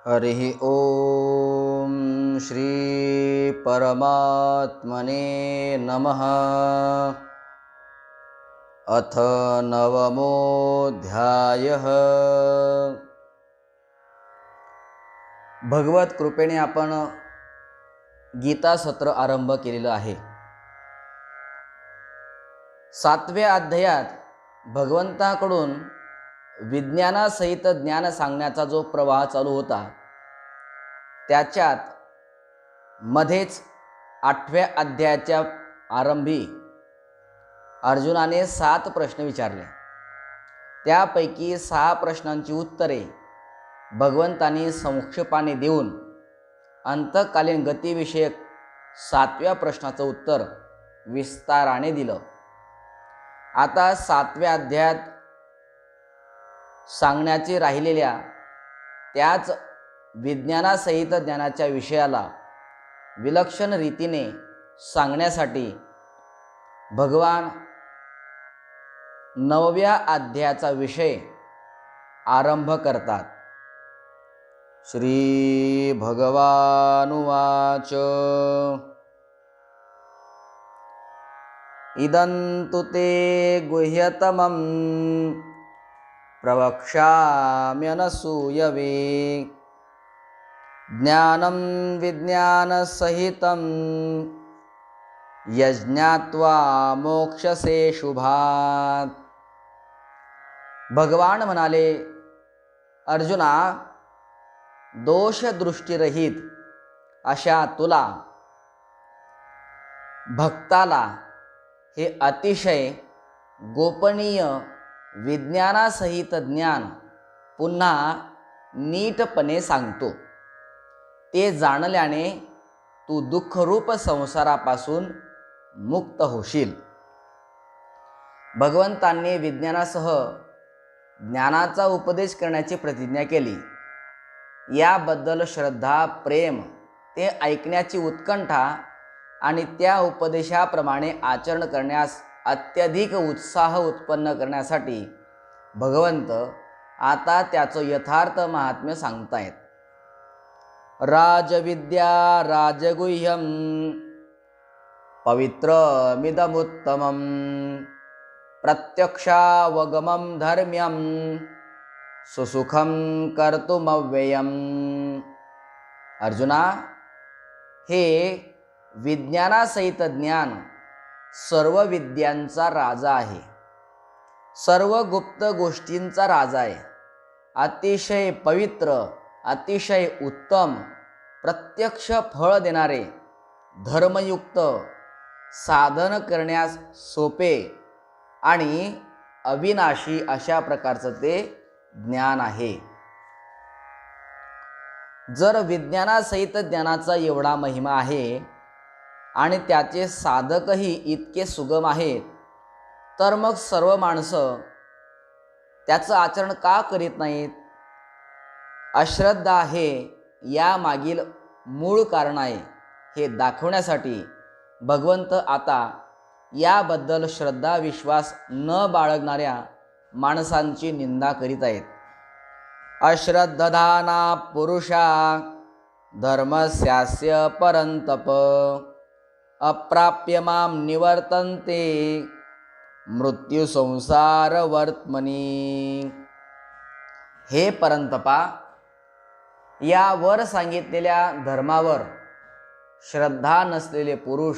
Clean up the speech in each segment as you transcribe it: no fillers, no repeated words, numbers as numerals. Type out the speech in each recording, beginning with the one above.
हरिः ॐ श्री परमात्मने नमः। अथ नवमोऽध्यायः। भगवत कृपेने आपण गीता सत्र आरंभ केलेलं आहे। 7व्या अध्यायात भगवंताकडून विज्ञानासहित ज्ञान सांगण्याचा जो प्रवाह चालू होता, त्याच्यात मध्येच 8व्या अध्यायाच्या आरंभी अर्जुनाने 7 प्रश्न विचारले। त्यापैकी 6 प्रश्नांची उत्तरे भगवंतांनी संक्षेपाने देऊन अंतकालीन गतिविषयक 7व्या प्रश्नाचं उत्तर विस्ताराने दिलं। आता 7व्या अध्यायात सांगण्याचे राहिलेल्या त्याच विज्ञानासहित ज्ञानाच्या विषयाला विलक्षण रीतीने सांगण्यासाठी भगवान 9व्या अध्यायाचा विषय आरंभ करतात। श्री भगवानुवाच इदं तु ते गुह्यतमं प्रवक्ष्याम्यनसूयवे ज्ञानं विज्ञानसहितं यज्ञात्वा मोक्षसे शुभात्। भगवान म्हणाले, अर्जुना, दोषदृष्टीरहित अशा तुला भक्ताला हे अतिशय गोपनीय विज्ञानासहित ज्ञान पुन्हा नीटपणे सांगतो। ते जाणल्याने तू दुःखरूप संसारापासून मुक्त होशील। भगवंतांनी विज्ञानासह ज्ञानाचा उपदेश करण्याची प्रतिज्ञा केली। याबद्दल श्रद्धा, प्रेम, ते ऐकण्याची उत्कंठा आणि त्या उपदेशाप्रमाणे आचरण करण्यास अत्यधिक उत्साह उत्पन्न करण्यासाठी भगवंत आता त्याचं यथार्थ महात्म्य सांगतायत। राजविद्या राजगुह्यं पवित्रमिदमुत्तमं प्रत्यक्षावगमं धर्म्यं सुसुखं कर्तुमव्ययम्। अर्जुना, हे विज्ञानासहित ज्ञान सर्व विद्यांचा राजा आहे, सर्व गुप्त गोष्टींचा राजा आहे, अतिशय पवित्र, अतिशय उत्तम, प्रत्यक्ष फळ देणारे, धर्मयुक्त, साधन करण्यास सोपे आणि अविनाशी अशा प्रकारचं ते ज्ञान आहे। जर विज्ञानासहित ज्ञानाचा एवढा महिमा आहे आणि त्याचे साधकही इतके सुगम आहेत, तर मग सर्व माणसं त्याचं आचरण का करीत नाहीत? अश्रद्धा हे यामागील मूळ कारण आहे। हे दाखवण्यासाठी भगवंत आता याबद्दल श्रद्धा विश्वास न बाळगणाऱ्या माणसांची निंदा करीत आहेत। अश्रद्धधाना पुरुषा धर्मस्यास्य परन्तप अप्राप्य मां निवर्तन्ते मृत्यू संसार वर्त्मनी। हे परंतपा, यावर सांगितलेल्या धर्मावर श्रद्धा नसलेले पुरुष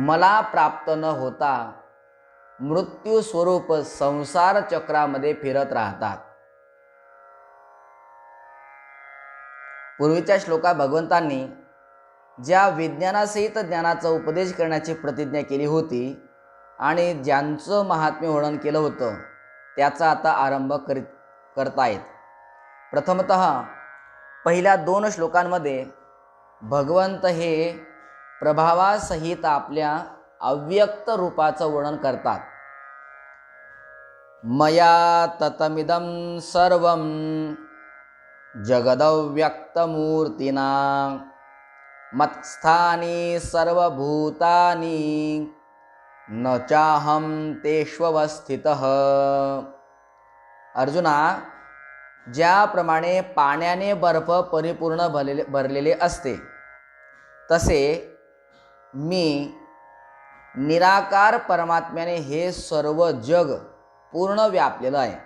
मला प्राप्त न होता मृत्यू स्वरूप संसार चक्रामध्ये फिरत राहतात। पूर्वीच्या श्लोकात भगवंतांनी ज्या विज्ञानासहित ज्ञानाचा उपदेश करण्याची प्रतिज्ञा केली होती आणि ज्यांचं महात्म्य वर्णन केलं होतं, त्याचा आता आरंभ करतायत। प्रथमतः पहिल्या 2 श्लोकांमध्ये भगवंत हे प्रभावासहित आपल्या अव्यक्त रूपाचं वर्णन करतात। मया ततमिदं सर्वं जगदव्यक्तमूर्तिना मत्स्थानी सर्वभूतानि न चाहं तेष्वस्थितः। अर्जुना, ज्याप्रमाणे पाण्याने बर्फ परिपूर्ण भरलेले असते, तसे मी निराकार परमात्म्याने हे सर्व जग पूर्ण व्यापलेलं आहे.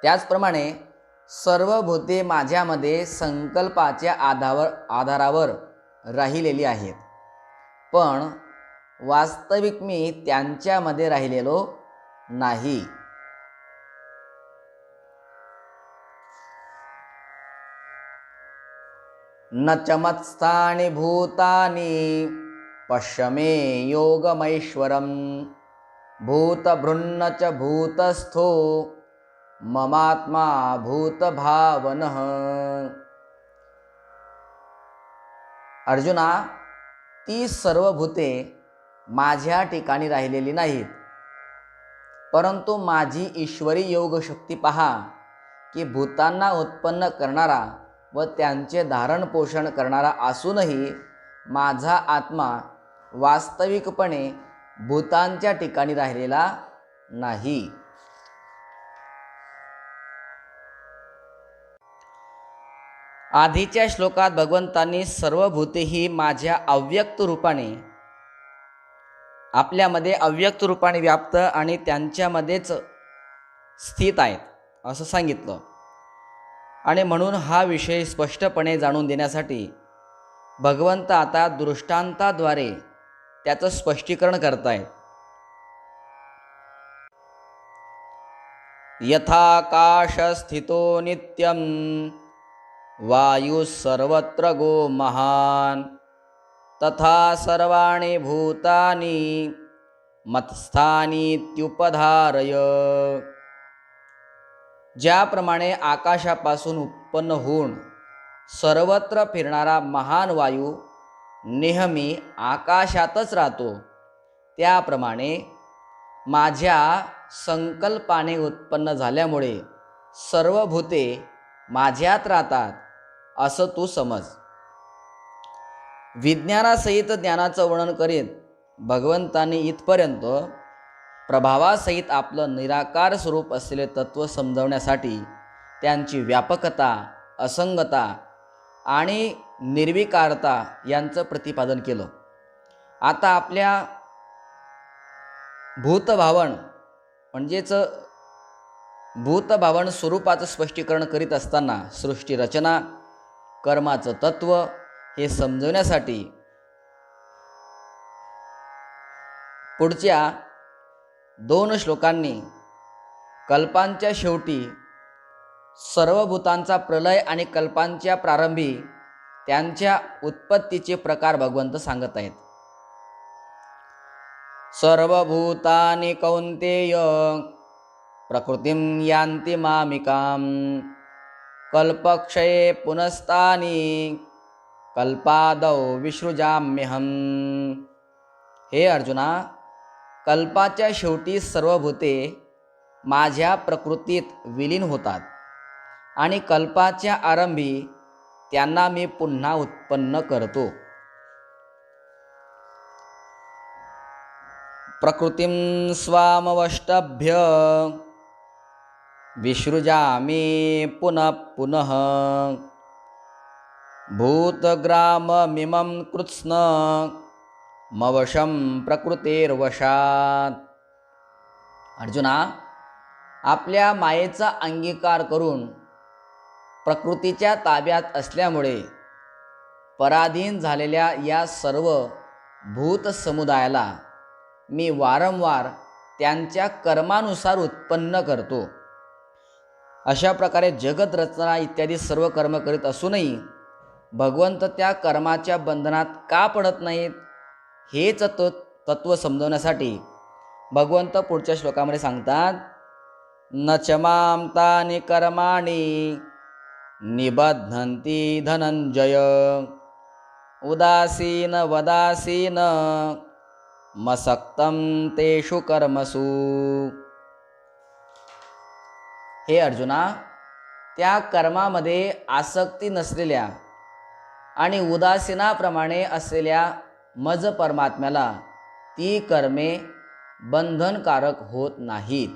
त्याचप्रमाणे सर्व भूते माझ्यामध्ये संकल्पाच्या आधारावर राहिलेली आहेत, पण वास्तविक मी त्यांच्यामध्ये राहिलेलो नाही. न च मत्स्थानि भूतानि पश्य मे योगमैश्वरं भूतभृन्न च भूतस्थो ममात्मा भूतभावनः. अर्जुना, ती सर्व भूते माझ्या ठिकाणी राहिलेली नाहीत, परंतु माझी ईश्वरी योगशक्ती पहा की भूतांना उत्पन्न करणारा व त्यांचे धारण पोषण करणारा असूनही माझा आत्मा वास्तविकपणे भूतांच्या ठिकाणी राहिलेला नाही. आधीच्या श्लोकात भगवंतांनी सर्व भूते ही माझ्या अव्यक्त रूपाने आपल्यामध्ये अव्यक्त रूपाने व्याप्त आणि त्यांच्यामध्येच स्थित आहेत असं सांगितलं. आणि म्हणून हा विषय स्पष्टपणे जाणून देण्यासाठी भगवंत आता दृष्टांताद्वारे त्याचं स्पष्टीकरण करतायत. यथाकाश स्थितो नित्यं वायु सर्वत्र गो महान तथा सर्वाणि भूतानि मत्स्थानीत्युपधारय. ज्याप्रमाणे आकाशापासून उत्पन्न होऊन सर्वत्र फिरणारा महान वायू नेहमी आकाशातच राहतो, त्याप्रमाणे माझ्या संकल्पाने उत्पन्न झाल्यामुळे सर्व भूते माझ्यात राहतात असं तू समज. विज्ञानासहित ज्ञानाचं वर्णन करीत भगवंतांनी इथपर्यंत प्रभावासहित आपलं निराकार स्वरूप असलेले तत्त्व समजवण्यासाठी त्यांची व्यापकता, असंगता आणि निर्विकारता यांचं प्रतिपादन केलं. आता आपल्या भूतभावन म्हणजेच भूतभावन स्वरूपाचं स्पष्टीकरण करीत असताना सृष्टी रचना, कर्माचं तत्त्व हे समजवण्यासाठी पुढच्या 2 श्लोकांनी कल्पांच्या शेवटी सर्व भूतांचा प्रलय आणि कल्पांच्या प्रारंभी त्यांच्या उत्पत्तीचे प्रकार भगवंत सांगत आहेत. सर्वभूतानि कौन्तेय प्रकृतिं यान्ति मामिकां कल्पक्षये पुनस्तानि कल्पादौ विसृजाम्यहम्. हे अर्जुना, कल्पाच्या शेवटी सर्व भूते माझ्या प्रकृतीत विलीन होतात आणि कल्पाच्या आरंभी त्यांना मी पुन्हा उत्पन्न करतो. प्रकृतिं स्वामवष्टभ्य विसृजामि पुनः पुनः भूतग्राममिमं कृत्स्न मवशं प्रकृतेर्वशात्. अर्जुना, आपल्या मायेचा अंगीकार करून प्रकृतीच्या ताब्यात असल्यामुळे पराधीन झालेल्या या सर्व भूत समुदायाला मी वारंवार त्यांच्या कर्मानुसार उत्पन्न करतो. अशा प्रकारे जगत रचना इत्यादी सर्व कर्म करीत असूनही भगवंत त्या कर्माच्या बंधनात का पडत नाहीत हेच तत्त्व समजवण्यासाठी भगवंत पुढच्या श्लोकामध्ये सांगतात, न च मां तानि कर्माणि निबध्नन्ति धनंजय उदासीन वदासीन मसक्तं तेषु कर्मसु. हे अर्जुना, त्या कर्मामध्ये आसक्ती नसलेल्या आणि उदासीनाप्रमाणे असलेल्या मज परमात्म्याला ती कर्मे बंधनकारक होत नाहीत.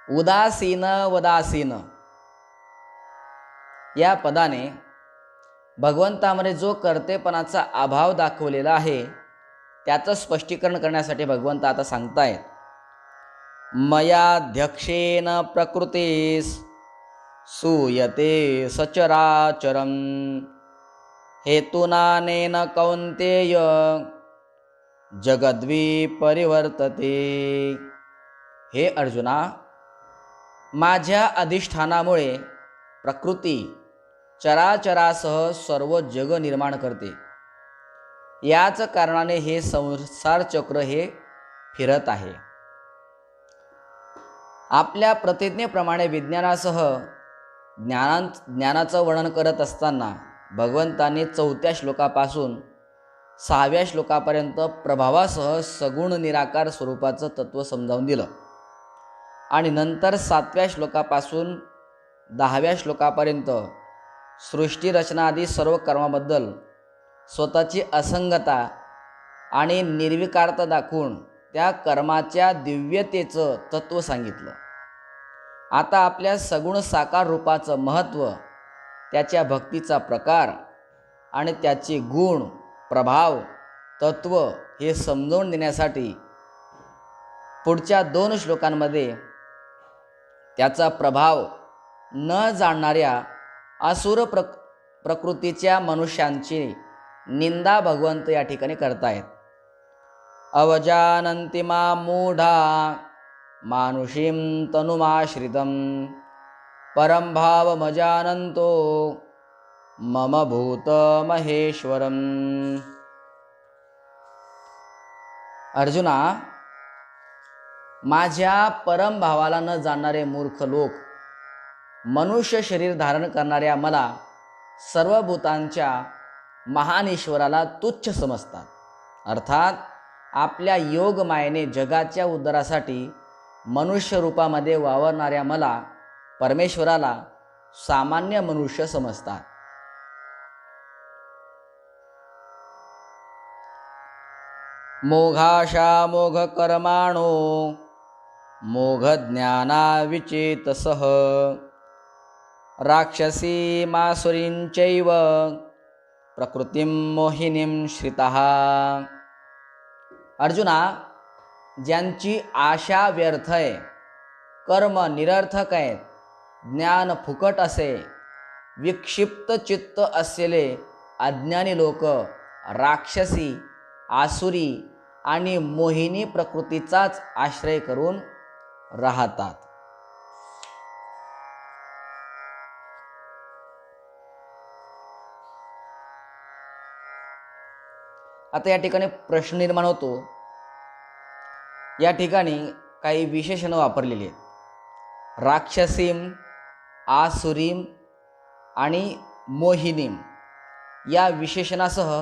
उदासीन वदासीन या पदाने भगवंतामध्ये जो कर्तेपणाचा अभाव दाखवलेला आहे त्याचं स्पष्टीकरण करण्यासाठी भगवंत आता सांगतायत, मयाध्यक्षेन प्रकृतीस सूयते सचराचरं हेतुनानेन कौन्तेय जगद्वी परिवर्तते. हे अर्जुना, माझ्या अधिष्ठानामुळे प्रकृती चराचरासह सर्व जग निर्माण करते. याच कारणाने हे संसार चक्र हे फिरत आहे. आपल्या प्रतिज्ञेप्रमाणे विज्ञानासह ज्ञानाचं वर्णन करत असताना भगवंतांनी 4थ्या श्लोकापासून 6व्या श्लोकापर्यंत प्रभावासह सगुण निराकार स्वरूपाचं तत्त्व समजावून दिलं आणि नंतर 7व्या श्लोकापासून 10व्या श्लोकापर्यंत सृष्टी रचना आदी सर्व कर्माबद्दल स्वतःची असंगता आणि निर्विकारता दाखवून त्या कर्माच्या दिव्यतेचं तत्त्व सांगितलं. आता आपल्या सगुण साकार रूपाचं महत्त्व, त्याच्या भक्तीचा प्रकार आणि त्याचे गुण, प्रभाव, तत्त्व हे समजावून देण्यासाठी पुढच्या 2 श्लोकांमध्ये त्याचा प्रभाव न जाणणाऱ्या असुर प्रकृतीच्या मनुष्यांची निंदा भगवंत या ठिकाणी करतायत. अवजानन्ति मां मूढा मानुषीं तनुमाश्रितं परं भावमजानन्तो मम भूत महेश्वरम. अर्जुना, माझ्या परम भावाला न जाणणारे मूर्ख लोक मनुष्य शरीर धारण करणाऱ्या मला सर्व भूतांच्या महान ईश्वराला तुच्छ समजतात. अर्थात आपल्या योगमायेने जगाच्या उद्धारासाठी मनुष्य रूपामध्ये वावरणाऱ्या मला परमेश्वराला सामान्य मनुष्य समजतात. मोघाशा मोघ कर्माणो मोघ ज्ञानाविचेतसः राक्षसी मासुरींचैव प्रकृतीं मोहिनीं श्रितः. अर्जुना, ज्यांची आशा व्यर्थ आहे, कर्म निरर्थक आहेत, ज्ञान फुकट असे, विक्षिप्त चित्त असलेले अज्ञानी लोक राक्षसी, आसुरी आणि मोहिनी प्रकृतीचाच आश्रय करून राहतात. आता या ठिकाणी प्रश्न निर्माण होतो. या ठिकाणी काही विशेषणं वापरलेली आहेत. राक्षसीम, आसुरीम आणि मोहिनीम या विशेषणासह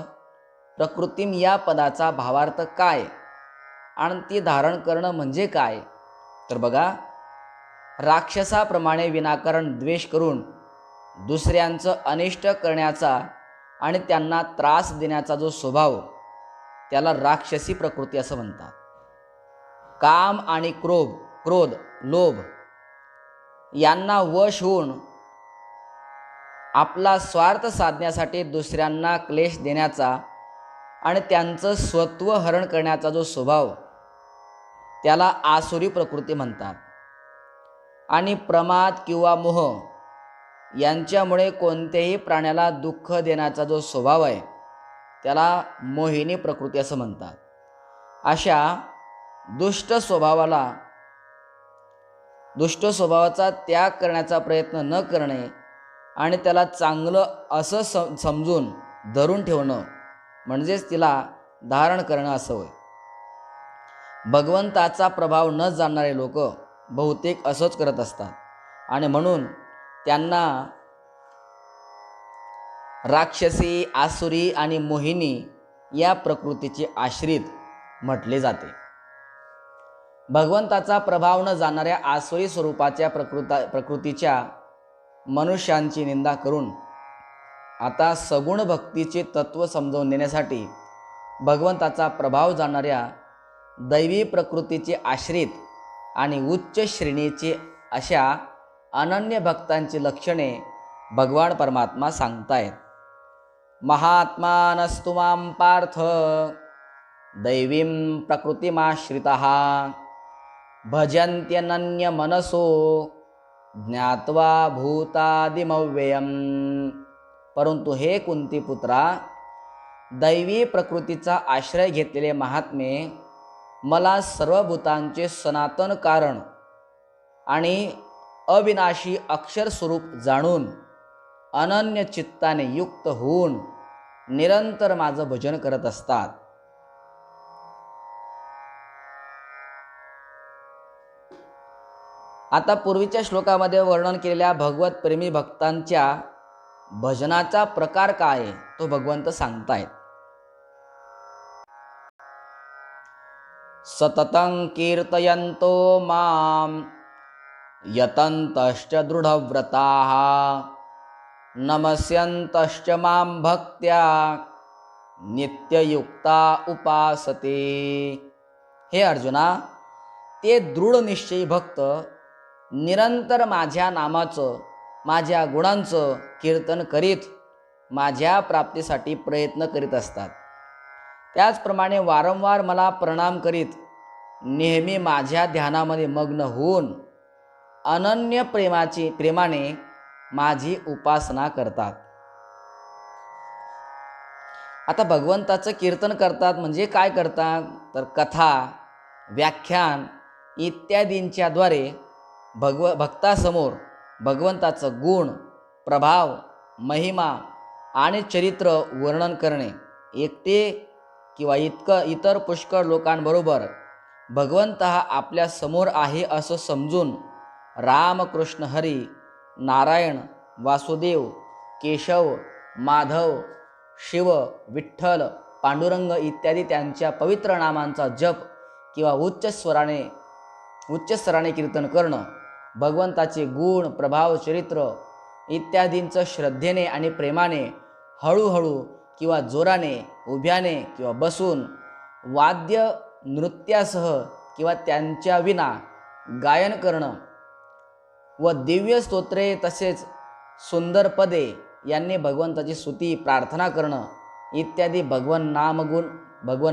प्रकृतीम या पदाचा भावार्थ काय आणि ती धारण करणं म्हणजे काय? तर बघा, राक्षसाप्रमाणे विनाकारण द्वेष करून दुसऱ्यांचं अनिष्ट करण्याचा आणि त्यांना त्रास देण्याचा जो स्वभाव, त्याला राक्षसी प्रकृती असं म्हणतात. काम आणि क्रोध, लोभ यांना वश होऊन आपला स्वार्थ साधण्यासाठी दुसऱ्यांना क्लेश देण्याचा आणि त्यांचं स्वत्व हरण करण्याचा जो स्वभाव, त्याला आसुरी प्रकृती म्हणतात. आणि प्रमाद किंवा मोह यांच्यामुळे कोणत्याही प्राण्याला दुःख देण्याचा जो स्वभाव आहे, त्याला मोहिनी प्रकृती असं म्हणतात. अशा दुष्ट स्वभावाचा त्याग करण्याचा प्रयत्न न करणे आणि त्याला चांगलं असं समजून धरून ठेवणं म्हणजेच तिला धारण करणं असं होय. भगवंताचा प्रभाव न जाणणारे लोक बहुतेक असंच करत असतात आणि म्हणून त्यांना राक्षसी, आसुरी आणि मोहिनी या प्रकृतीचे आश्रित म्हटले जाते. भगवंताचा प्रभाव न जाणणाऱ्या आसुरी स्वरूपाच्या प्रकृतीच्या मनुष्यांची निंदा करून आता सगुण भक्तीचे तत्त्व समजावून देण्यासाठी भगवंताचा प्रभाव जाणणाऱ्या दैवी प्रकृतीचे आश्रित आणि उच्च श्रेणीचे अशा अनन्य भक्तांची लक्षणे भगवान परमात्मा सांगतायत. महात्मानस्तु मां पार्थ दैवीं प्रकृतिमाश्रिताः भजन्त्यनन्यमनसो ज्ञात्वा भूतादिमव्ययम्. परंतु हे कुंतीपुत्रा, दैवी प्रकृतीचा आश्रय घेतलेले महात्मे मला सर्व भूतांचे सनातन कारण आणि अविनाशी अक्षर स्वरूप जाणून अनन्य चित्ताने युक्त होऊन निरंतर माझं भजन करत असतात. आता पूर्वीच्या श्लोकामध्ये वर्णन केलेल्या भगवत प्रेमी भक्तांच्या भजनाचा प्रकार काय आहे तो भगवंत सांगतायत. सततं कीर्तयन्तो मां यतन्तश्च दृढव्रताः नमस्यन्तश्च मां भक्त्या नित्ययुक्ता उपासते. हे अर्जुना, ते दृढ निश्चयी भक्त निरंतर माझ्या नामाचं, माझ्या गुणांचं कीर्तन करीत माझ्या प्राप्तीसाठी प्रयत्न करीत असतात. त्याचप्रमाणे वारंवार मला प्रणाम करीत नेहमी माझ्या ध्यानामध्ये मग्न होऊन अनन्य प्रेमाने माझी उपासना करतात. आता भगवंताचं कीर्तन करतात म्हणजे काय करतात तर कथा, व्याख्यान इत्यादींच्या द्वारे भक्तासमोर भगवंताचं गुण, प्रभाव, महिमा आणि चरित्र वर्णन करणे. एकटे किंवा इतर पुष्कळ लोकांबरोबर भगवंत हा आपल्या समोर आहे असं समजून राम, कृष्ण, हरी, नारायण, वासुदेव, केशव, माधव, शिव, विठ्ठल, पांडुरंग इत्यादी त्यांच्या पवित्र नामांचा जप किंवा उच्च स्तराने कीर्तन करणं, भगवंताचे गुण, प्रभाव, चरित्र इत्यादींचं श्रद्धेने आणि प्रेमाने हळूहळू किंवा जोराने, उभ्याने किंवा बसून, वाद्य नृत्यासह किंवा त्यांच्या विना गायन करणं व दिव्य स्तोत्रे तसेच सुंदर पदे यांनी भगवंताची स्तुती, प्रार्थना करणं इत्यादी भगवन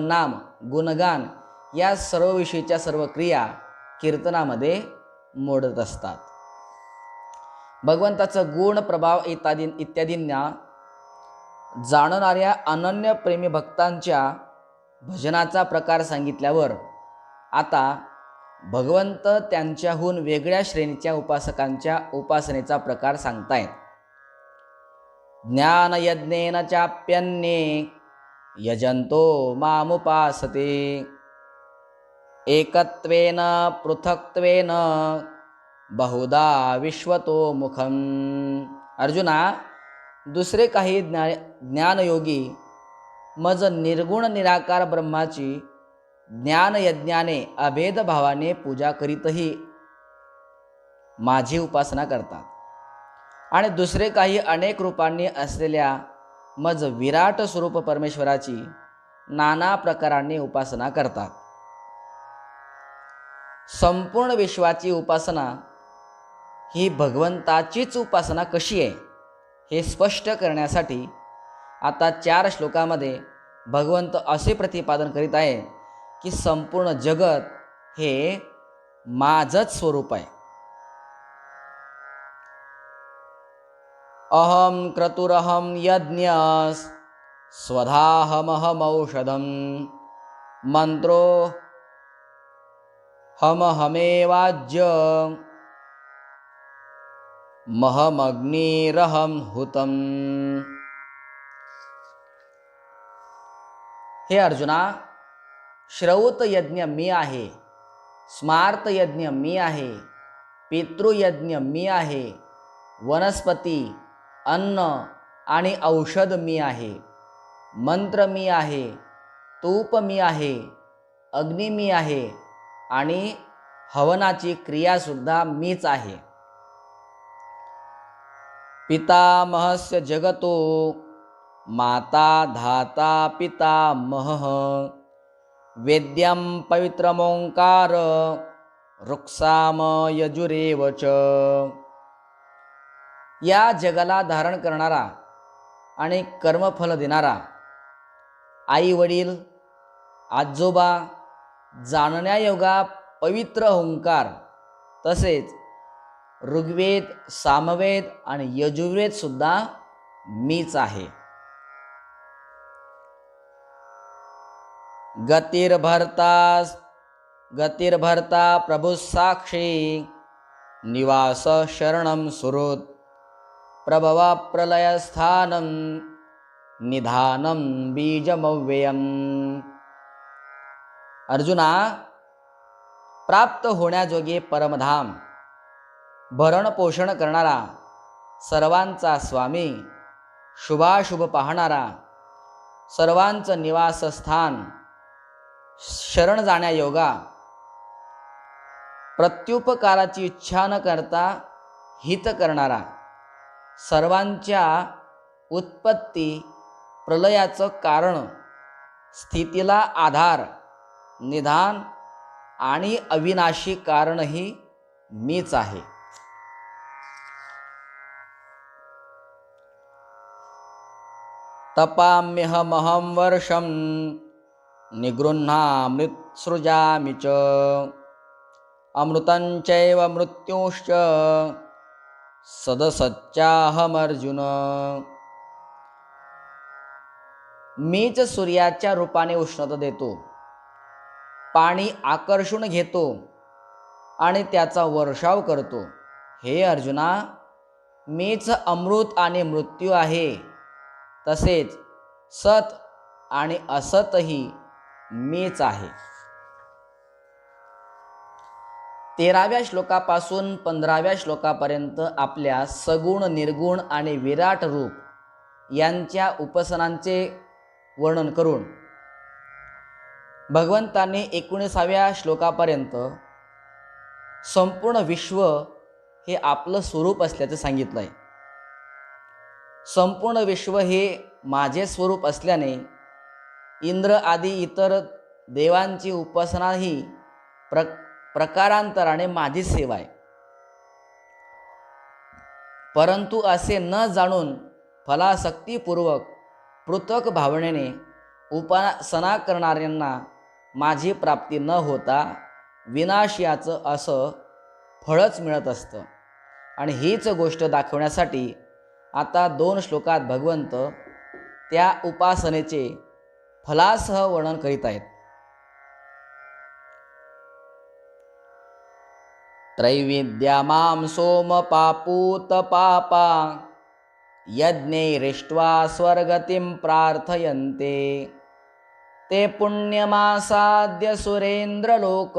नाम, गुणगान या सर्व विषयीच्या सर्व क्रिया कीर्तनामध्ये मोडत असतात. भगवंताचं गुण, प्रभाव इत्यादींना जाणणाऱ्या अनन्य प्रेमी भक्तांच्या भजनाचा प्रकार सांगितल्यावर आता भगवंत त्यांच्याहून वेगळ्या श्रेणीच्या उपासकांच्या उपासनेचा प्रकार सांगतायत. ज्ञानयज्ञेन चाप्यन्ये यजंतो मामुपासते एकत्वेन पृथक्त्वेन बहुधा विश्वतो मुखम. अर्जुना, दुसरे काही ज्ञानयोगी मज निर्गुण निराकार ब्रह्माची ज्ञानयज्ञाने अभेदभावाने पूजा करीतही माझी उपासना करतात आणि दुसरे काही अनेक रूपांनी असलेल्या मज विराट स्वरूप परमेश्वराची नाना प्रकारांनी उपासना करतात. संपूर्ण विश्वाची उपासना ही भगवंताचीच उपासना कशी आहे हे स्पष्ट करण्यासाठी आता 4 श्लोकामध्ये भगवंत असे प्रतिपादन करीत आहे की संपूर्ण जगत हे माझंच स्वरूप आहे. अहम क्रतुरहम यज्ञ स्वधाहमहमौषधम मंत्रो हमहमेवाज्य महमग्निरहम हुतम. हे अर्जुना, श्रौत यज्ञ मी आहे, स्मार्त यज्ञ मी आहे, पितृयज्ञ मी आहे, वनस्पती, अन्न आणि औषध मी आहे, मंत्र मी आहे, तूप मी आहे, अग्नी मी आहे आणि हवनाची क्रियासुद्धा मीच आहे. पितामहस्य जगतो माता धाता पितामहः वेद्यं पवित्रमोंकार रुक्साम यजुरेव च. या जगाला धारण करणारा आणि कर्मफल देणारा आई वडील, आजोबा, जाणण्यायोगा पवित्र ओंकार, तसेच ऋग्वेद, सामवेद आणि यजुर्वेद सुद्धा मीच आहे. गतिर्भर्ता प्रभु साक्षी, निवास शरणं सुहृत्, प्रभव प्रलयस्थानं, निधानं बीजमव्ययम्. अर्जुना, प्राप्त होण्याजोगे परमधाम, भरण पोषण करणारा, सर्वांचा स्वामी, शुभाशुभ पाहणारा, सर्वांचं निवासस्थान, शरण जाण्यायोगा, प्रत्युपकाराची इच्छा न करता हित करणारा, सर्वांच्या उत्पत्ती प्रलयाचं कारण, स्थितीला आधार, निधान आणि अविनाशी कारणही मीच आहे. तपाम्यहमहं वर्षं, निगृह्णामृतसृजामि च, अमृतं चैव मृत्युश्च, सदसच्चाहमर्जुन. मीच सूर्याच्या रूपाने उष्णता देतो, पाणी आकर्षून घेतो आणि त्याचा वर्षाव करतो. हे अर्जुना, मीच अमृत आणि मृत्यू आहे. तसेच सत आणि असतही मीच आहे. 13व्या श्लोकापासून 15व्या श्लोकापर्यंत आपल्या सगुण, निर्गुण आणि विराट रूप यांच्या उपासनांचे वर्णन करून भगवंतांनी 19व्या श्लोकापर्यंत संपूर्ण विश्व हे आपलं स्वरूप असल्याचं सांगितलं आहे. संपूर्ण विश्व हे माझे स्वरूप असल्याने इंद्र आदी इतर देवांची उपासना ही प्रकारांतराने माझी सेवा आहे. परंतु असे न जाणून फलासक्तीपूर्वक पृथक भावनेने उपासना करणाऱ्यांना माझी प्राप्ती न होता विनाशयाचं असं फळच मिळत असतं. आणि हीच गोष्ट दाखवण्यासाठी आता 2 श्लोकात भगवंत त्या उपासनेचे फलासह वर्णन करीत आहेत. त्रैविद्या मां सोम पापूत पापा, यज्ञैरिष्ट्वा स्वर्गतिं प्रार्थयन्ते, ते पुण्यमासाद्य सुरेंद्रलोक,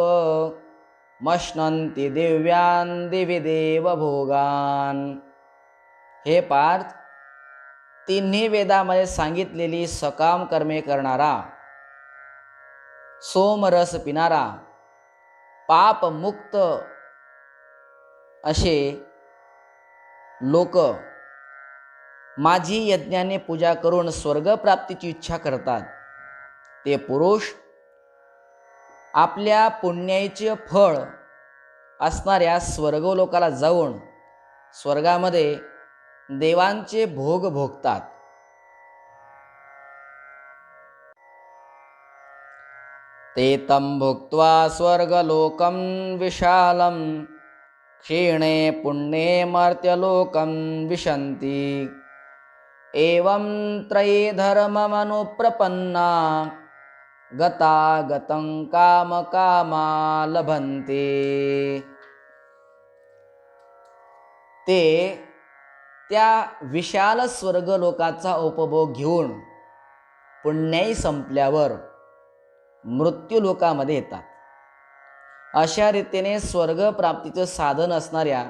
मश्नन्ति दिव्यान् दिवि देव भोगान्. हे पार्थ, तिन्ही वेदामध्ये सांगितलेली सकाम कर्मे करणारा, सोमरस पिणारा, पापमुक्त असे लोक माझी यज्ञाने पूजा करून स्वर्गप्राप्तीची इच्छा करतात. ते पुरुष आपल्या पुण्याचे फळ असणाऱ्या स्वर्गलोकाला जाऊन स्वर्गामध्ये देवांचे भोग भोगतात. ते तं भुक्त्वा स्वर्गलोकं विशालं, क्षीणे पुण्ये मर्त्यलोकं विशन्ति. एवं त्रयी धर्ममनुप्रपन्ना, गतागतं कामकामा लभन्ते. ते त्या विशाल स्वर्गलोकाचा उपभोग घेऊन पुण्याई संपल्यावर मृत्यूलोकामध्ये येतात. अशा रीतीने स्वर्गप्राप्तीचं साधन असणाऱ्या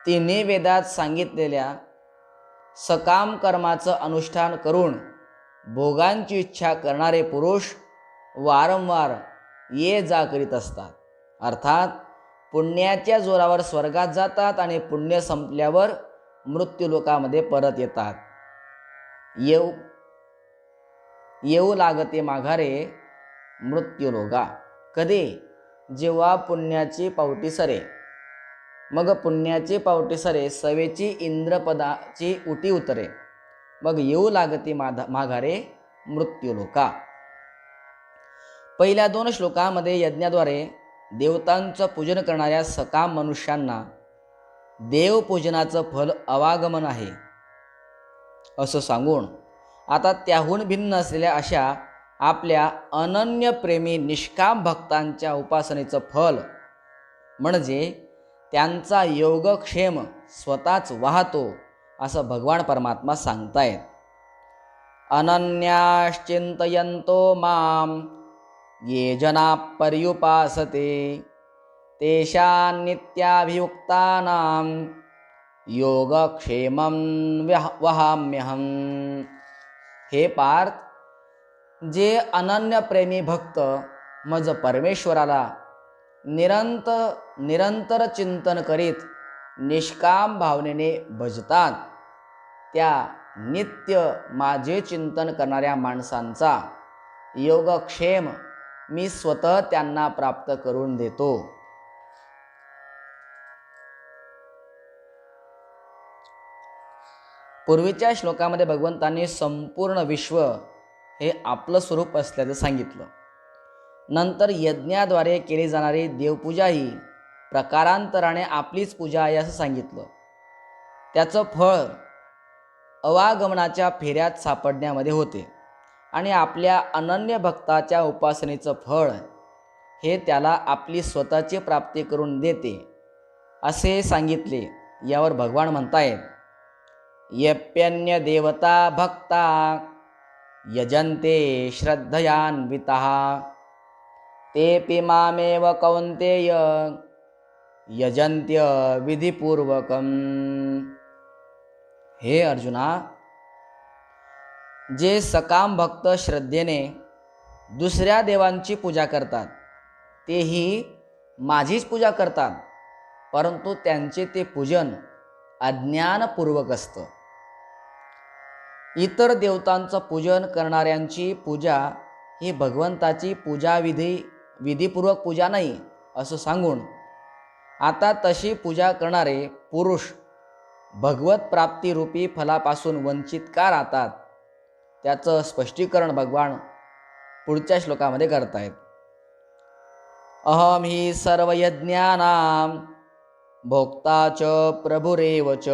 तिन्ही वेदात सांगितलेल्या सकाम कर्माचं अनुष्ठान करून भोगांची इच्छा करणारे पुरुष वारंवार ये जा करीत असतात. अर्थात पुण्याच्या जोरावर स्वर्गात जातात आणि पुण्य संपल्यावर मृत्यूलोकामध्ये परत येतात. येऊ लागते माघारे मृत्यूलोका. कधी? जेव्हा पुण्याची पावटी सरे, मग पुण्याची पावटी सरे, सवेची इंद्रपदाची उटी उतरे, मग येऊ लागती माघारे मृत्यूलोका. पहिल्या 2 श्लोकामध्ये यज्ञाद्वारे देवतांचं पूजन करणाऱ्या सकाम मनुष्यांना देवपूजनाचं फल अवागमन आहे असं सांगून आता त्याहून भिन्न असलेल्या अशा आपल्या अनन्य प्रेमी निष्काम भक्तांच्या उपासनेचं फल म्हणजे त्यांचा योगक्षेम स्वतःच वाहतो असं भगवान परमात्मा सांगतायत. अनन्याश्चिंतयन्तो माम ये जना पर्युपासते तेषां नित्याभियुक्तानां योगक्षेमं वहाम्यहम. हे पार्थ, जे अनन्य प्रेमी भक्त मज परमेश्वराला निरंतर चिंतन करीत निष्काम भावनेने भजतात, त्या नित्य माझे चिंतन करणाऱ्या माणसांचा योगक्षेम मी स्वतः त्यांना प्राप्त करून देतो. पूर्वीच्या श्लोकामध्ये भगवंतांनी संपूर्ण विश्व हे आपलं स्वरूप असल्याचं सांगितलं. नंतर यज्ञाद्वारे केली जाणारी देवपूजा ही प्रकारांतराने आपलीच पूजा आहे असं सांगितलं. त्याचं फळ अवागमनाच्या फेऱ्यात सापडण्यामध्ये होते आणि आपल्या अनन्य भक्ताच्या उपासनेचं फळ हे त्याला आपली स्वतःची प्राप्ती करून देते असे सांगितले. यावर भगवान म्हणतायत, यप्यन्य देवता भक्ता यजन्ते श्रद्धयान्विताः तेऽपि मामेव कौन्तेय यजन्त्य विधिपूर्वकम्. हे अर्जुना, जे सकाम भक्त श्रद्धेने दुसऱ्या देवांची पूजा करतात तेही माझीच पूजा करतात, परंतु त्यांचे ते पूजन अज्ञानपूर्वक असतं. इतर देवतांचं पूजन करणाऱ्यांची पूजा ही भगवंताची विधीपूर्वक पूजा नाही असं सांगून आता तशी पूजा करणारे पुरुष भगवत प्राप्तिरूपी फलापासून वंचित का राहतात त्याचं स्पष्टीकरण भगवान पुढच्या श्लोकामध्ये करतायत. अहम ही सर्वयज्ञानां भोक्ता च प्रभुरेव च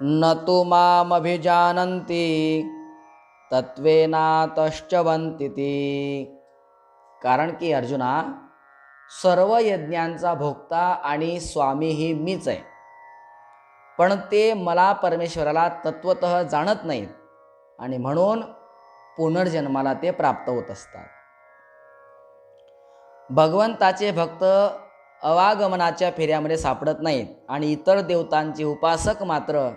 न तु मामभिजानन्ति तत्त्वेनातश्चवन्तीति. कारण की अर्जुना, सर्व यज्ञांचा भोक्ता आणि स्वामीही मीच आहे, पण ते मला परमेश्वराला तत्वतः जाणत नाहीत आणि म्हणून पुनर्जन्माला ते प्राप्त होत असतात. भगवंताचे भक्त अवागमनाच्या फेऱ्यामध्ये सापडत नाहीत आणि इतर देवतांचे उपासक मात्र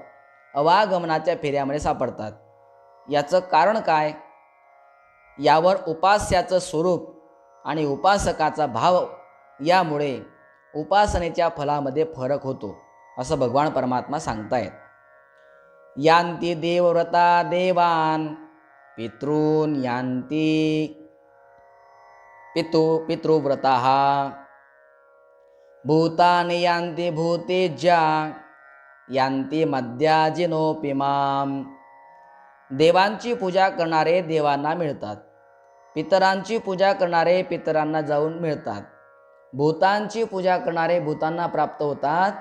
अवागमनाच्या फेऱ्यामध्ये सापडतात. याचं कारण काय? यावर उपास्याचं स्वरूप आणि उपासकाचा भाव यामुळे उपासनेच्या फलामध्ये फरक होतो असं भगवान परमात्मा सांगतायत. यान्ति देवव्रता देवान पितॄन यान्ति पितृव्रताः भूतानि यान्ति भूतेज्या यान्ति मद्याजिनोऽपि माम्. देवांची पूजा करणारे देवांना मिळतात, पितरांची पूजा करणारे पितरांना जाऊन मिळतात, भूतांची पूजा करणारे भूतांना प्राप्त होतात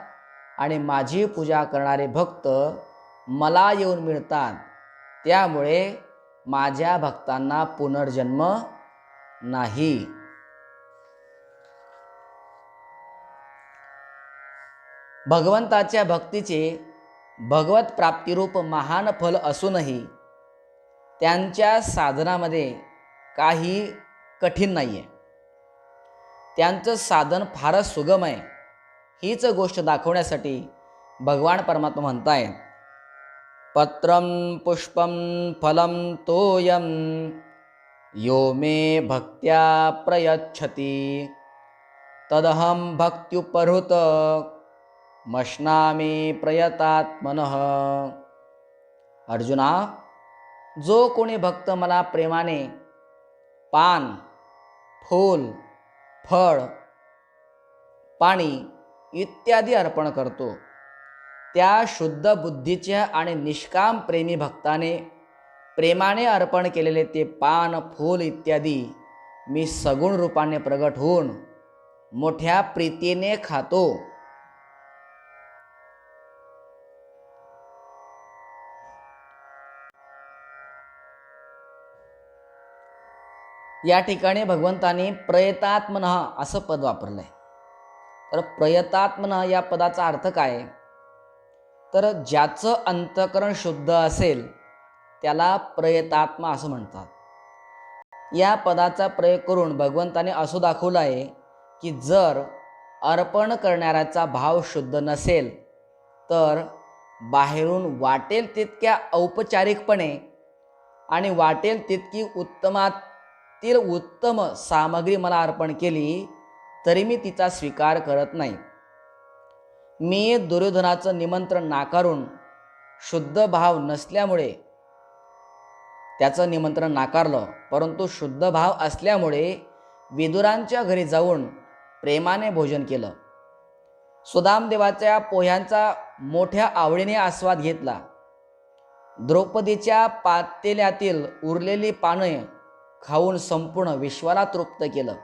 आणि माझी पूजा करणारे भक्त मला येऊन मिळतात. त्यामुळे माझ्या भक्तांना पुनर्जन्म नाही. भगवंताच्या भक्तीचे भगवत प्राप्तिरूप महान फल असूनही त्यांच्या साधनामध्ये काही कठीण नाही आहे. त्यांचं साधन फारच सुगम आहे. हीच गोष्ट दाखवण्यासाठी भगवान परमात्मा म्हणतायत, पत्रं पुष्पं फलं तोयं यो मे भक्त्या प्रयच्छति तदहं भक्त्युपहृत मश्नामी प्रयतात्मनः. अर्जुना, जो कोणी भक्त मला प्रेमाने पान, फूल, फळ, पाणी इत्यादी अर्पण करतो, त्या शुद्ध बुद्धीच्या आणि निष्काम प्रेमी भक्ताने प्रेमाने अर्पण केलेले ते पान, फूल इत्यादी मी सगुण रूपाने प्रगट होऊन मोठ्या प्रीतीने खातो. या ठिकाणी भगवंतांनी प्रयतात्मनः असं पद वापरलंय. तर प्रयतात्मनः या पदाचा अर्थ काय? तर ज्याचं अंतःकरण शुद्ध असेल त्याला प्रयतात्मा असं म्हणतात. या पदाचा प्रयोग करून भगवंताने असं दाखवलं आहे की जर अर्पण करणाऱ्याचा भाव शुद्ध नसेल तर बाहेरून वाटेल तितक्या औपचारिकपणे आणि वाटेल तितकी उत्तमातील उत्तम सामग्री मला अर्पण केली तरी मी तिचा स्वीकार करत नाही. मी दुर्योधनाचं निमंत्रण नाकारून शुद्ध भाव नसल्यामुळे त्याचं निमंत्रण नाकारलं, परंतु शुद्ध भाव असल्यामुळे विदुरांच्या घरी जाऊन प्रेमाने भोजन केलं. सुदामदेवाच्या पोह्यांचा मोठ्या आवडीने आस्वाद घेतला. द्रौपदीच्या पातेल्यातील उरलेली पाने खाऊन संपूर्ण विश्वाला तृप्त केलं.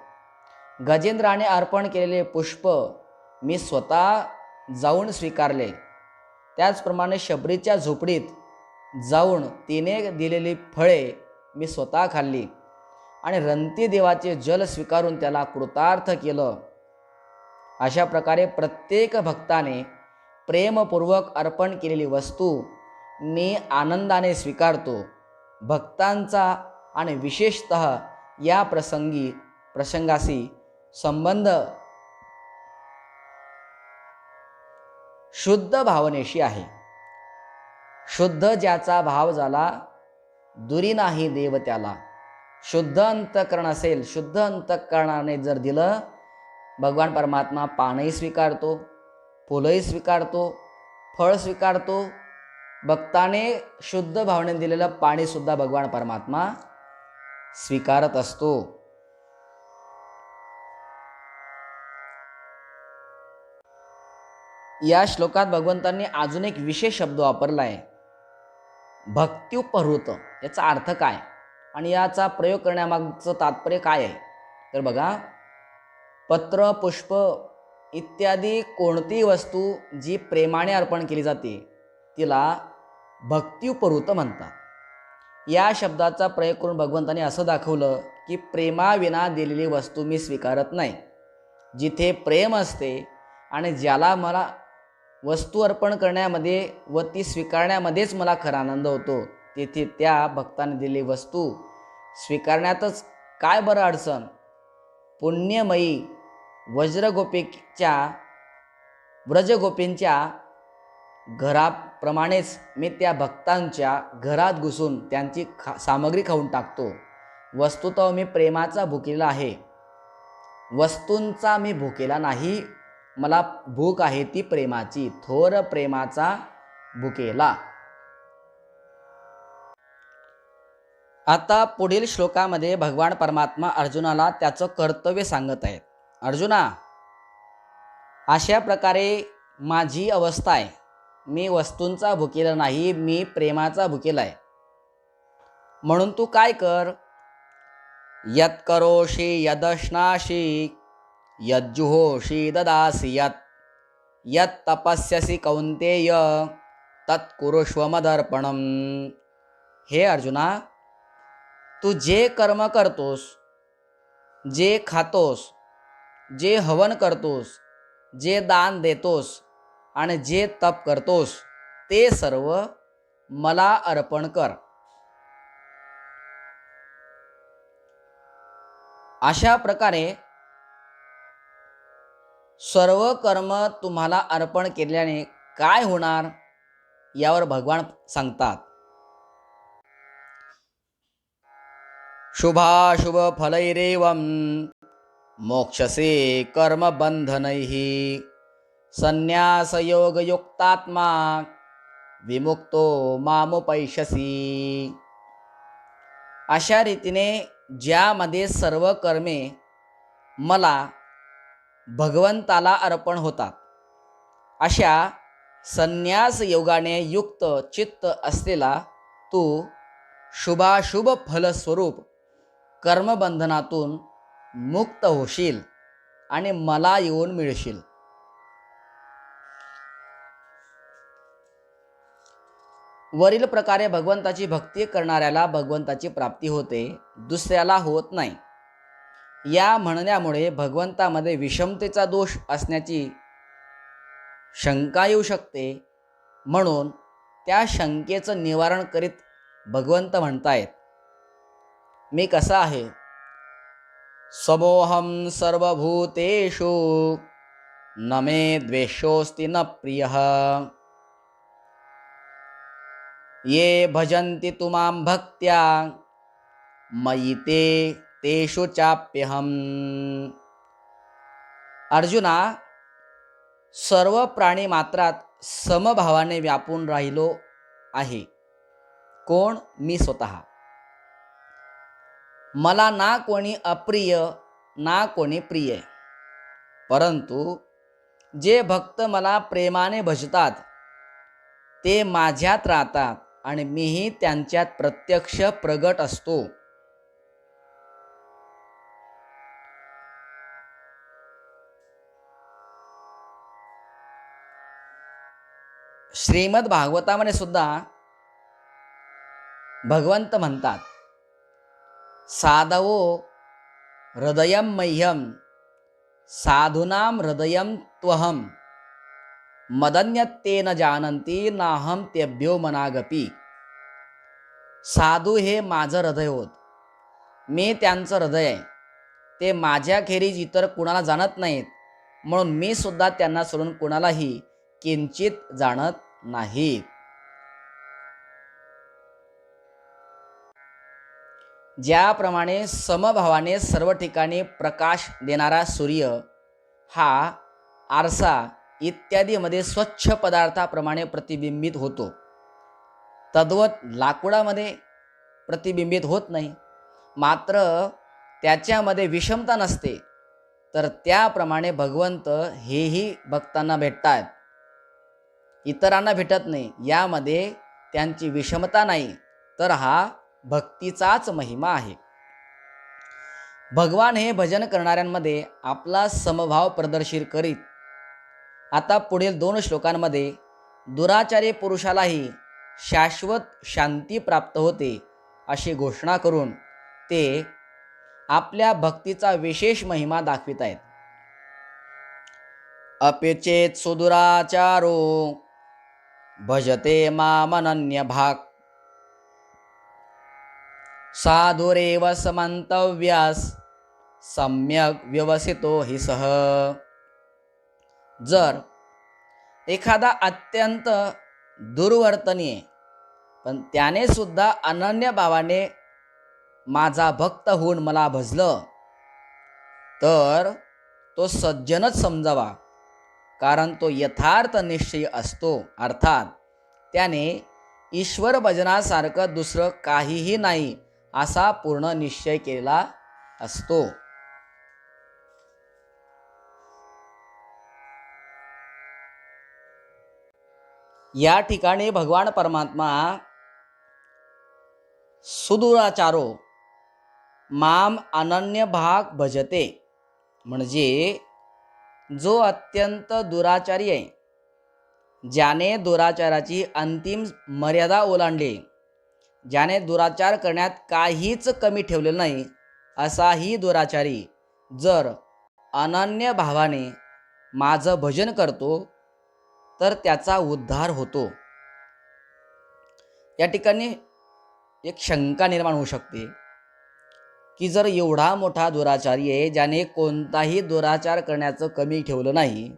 गजेंद्राने अर्पण केलेले पुष्प मी स्वतः जाऊन स्वीकारले. त्याचप्रमाणे शबरीच्या झोपडीत जाऊन तिने दिलेली फळे मी स्वतः खाल्ली आणि रंती देवाचे जल स्वीकारून त्याला कृतार्थ केलं. अशा प्रकारे प्रत्येक भक्ताने प्रेमपूर्वक अर्पण केलेली वस्तू मी आनंदाने स्वीकारतो. भक्तांचा आणि विशेषतः या प्रसंगाशी संबंध शुद्ध भावनेशी आहे. शुद्ध ज्याचा भाव झाला दुरी नाही देव त्याला. शुद्ध अंतःकरण असेल, शुद्ध अंतःकरणाने जर दिलं, भगवान परमात्मा पानही स्वीकारतो, फुलंही स्वीकारतो, फळ स्वीकारतो. भक्ताने शुद्ध भावनेने दिलेलं पाणीसुद्धा भगवान परमात्मा स्वीकारत असतो. या श्लोकात भगवंतांनी अजून एक विशेष शब्द वापरला आहे, भक्त्युपहृत. याचा अर्थ काय आणि याचा प्रयोग करण्यामागचं तात्पर्य काय आहे? तर बघा, पत्र, पुष्प इत्यादी कोणतीही वस्तू जी प्रेमाने अर्पण केली जाते तिला भक्त्युपहृत म्हणतात. या शब्दाचा प्रयोग करून भगवंतांनी असं दाखवलं की प्रेमाविना दिलेली वस्तू मी स्वीकारत नाही. जिथे प्रेम असते आणि ज्याला मला वस्तू अर्पण करण्यामध्ये व ती स्वीकारण्यामध्येच मला खरा आनंद होतो, तेथे त्या भक्ताने दिलेली वस्तू स्वीकारण्यातच काय बरं अडचण. पुण्यमयी व्रजगोपींच्या घराप्रमाणेच मी त्या भक्तांच्या घरात घुसून त्यांची सामग्री खाऊन टाकतो. वस्तुतः मी प्रेमाचा भुकेला आहे, वस्तूंचा मी भुकेला नाही. मला भूक आहे ती प्रेमाची, थोर प्रेमाचा भुकेला. आता पुढील श्लोकामध्ये भगवान परमात्मा अर्जुनाला त्याचं कर्तव्य सांगत आहेत. अर्जुना, अशा प्रकारे माझी अवस्था आहे. मी वस्तूंचा भुकेला नाही, मी प्रेमाचा भुकेला आहे. म्हणून तू काय कर, यत् करोषि यदश्नासि यज्जुहोषि ददासि यत् तपस्यसि कौन्तेय तत्कुरुष्व मदर्पणम. हे अर्जुना, तू जे कर्म करतोस, जे खातोस, जे हवन करतोस, जे दान देतोस आणि जे तप करतोस ते सर्व मला अर्पण कर. अशा प्रकारे सर्व कर्म तुम्हाला अर्पण केल्याने काय होणार यावर भगवान सांगतात, शुभाशुभ फलैरेवं मोक्षसे कर्म बंधनैः संन्यास योग युक्तात्मा विमुक्तो मामुपैष्यसि. अशा रीतीने ज्यामध्ये सर्व कर्मे मला भगवंताला अर्पण होतात. अशा संन्यास योगाने युक्त चित्त असलेला तू शुभाशुभ फलस्वरूप कर्मबंधनातून मुक्त होशील आणि मला येऊन मिळशील. वरील प्रकारे भगवंताची भक्ती करणाऱ्याला भगवंताची प्राप्ती होते, दुसऱ्याला होत नाही. या म्हणण्यामुळे भगवंतामध्ये विषमतेचा दोष असण्याची शंका येऊ शकते. म्हणून त्या शंकेचं निवारण करीत भगवंत म्हणतायत, मी कसा आहे? समोहम सर्वभूतेषु न मे द्वेषोस्ति न प्रियः ये भजन्ति तु मां भक्त्या मयि ते तेषु चाप्यहम्. अर्जुना, सर्व प्राणी मात्रात समभावाने व्यापून राहिलो आहे. कोण? मी स्वतः. मला ना कोणी अप्रिय ना कोणी प्रिय. परंतु जे भक्त मला प्रेमाने भजतात ते माझ्यात राहतात आणि मीही त्यांच्यात प्रत्यक्ष प्रगट असतो. श्रीमद भागवतामध्ये सुद्धा भगवंत म्हणतात, साधवो हृदयम मह्यम साधूनाम हृदयम त्वहम मदन्यत्तेन जानन्ति नाहम तेभ्यो मनागपी. साधू हे माझं हृदय होत, मी त्यांचं हृदय आहे. ते माझ्याखेरीज इतर कुणाला जाणत नाहीत, म्हणून मी सुद्धा त्यांना सोडून कुणालाही किंचित जाणत नाही. ज्याप्रमाणे समभावाने सर्व ठिकाणी प्रकाश देणारा सूर्य हा आरसा इत्यादीमध्ये स्वच्छ पदार्थाप्रमाणे प्रतिबिंबित होतो, तद्वत लाकूडामध्ये प्रतिबिंबित होत नाही. मात्र त्याच्यामध्ये विषमता नसते. तर त्याप्रमाणे भगवंत हेही भक्तांना भेटतात, इतरांना भेटत नाही. यामध्ये त्यांची विषमता नाही, तर हा भक्तीचाच महिमा आहे. भगवान हे भजन करणाऱ्यांमध्ये आपला समभाव प्रदर्शित करीत आता पुढील 2 श्लोकांमध्ये दुराचारी पुरुषालाही शाश्वत शांती प्राप्त होते अशी घोषणा करून ते आपल्या भक्तीचा विशेष महिमा दाखवित आहेत. अपिचेत सुदुराचारो भजते मामनन्य भाग साधुरेव समंतव्यास सम्यक व्यवसितो हि सह. जर एखादा अत्यंत दुर्वर्तनीय पण त्याने सुद्धा अनन्य भावाने माझा भक्त होऊन मला भजलं तर तो सज्जनच समजावा, कारण तो यथार्थ निश्चय असतो. अर्थात त्याने ईश्वर भजनासारखं दुसरं काहीही नाही असा पूर्ण निश्चय केला असतो. या ठिकाणी भगवान परमात्मा सुदुराचारो माम अनन्य भाग भजते म्हणजे जो अत्यंत दुराचारी आहे, ज्याने दुराचाराची अंतिम मर्यादा ओलांडली, ज्याने दुराचार करण्यात काहीच कमी ठेवलेलं नाही, असाही दुराचारी जर अनन्य भावाने माझं भजन करतो तर त्याचा उद्धार होतो. या ठिकाणी एक शंका निर्माण होऊ शकते की जर एवढा मोठा दुराचारी आहे, ज्याने कोणताही दुराचार करण्याचं कमी ठेवलं नाही,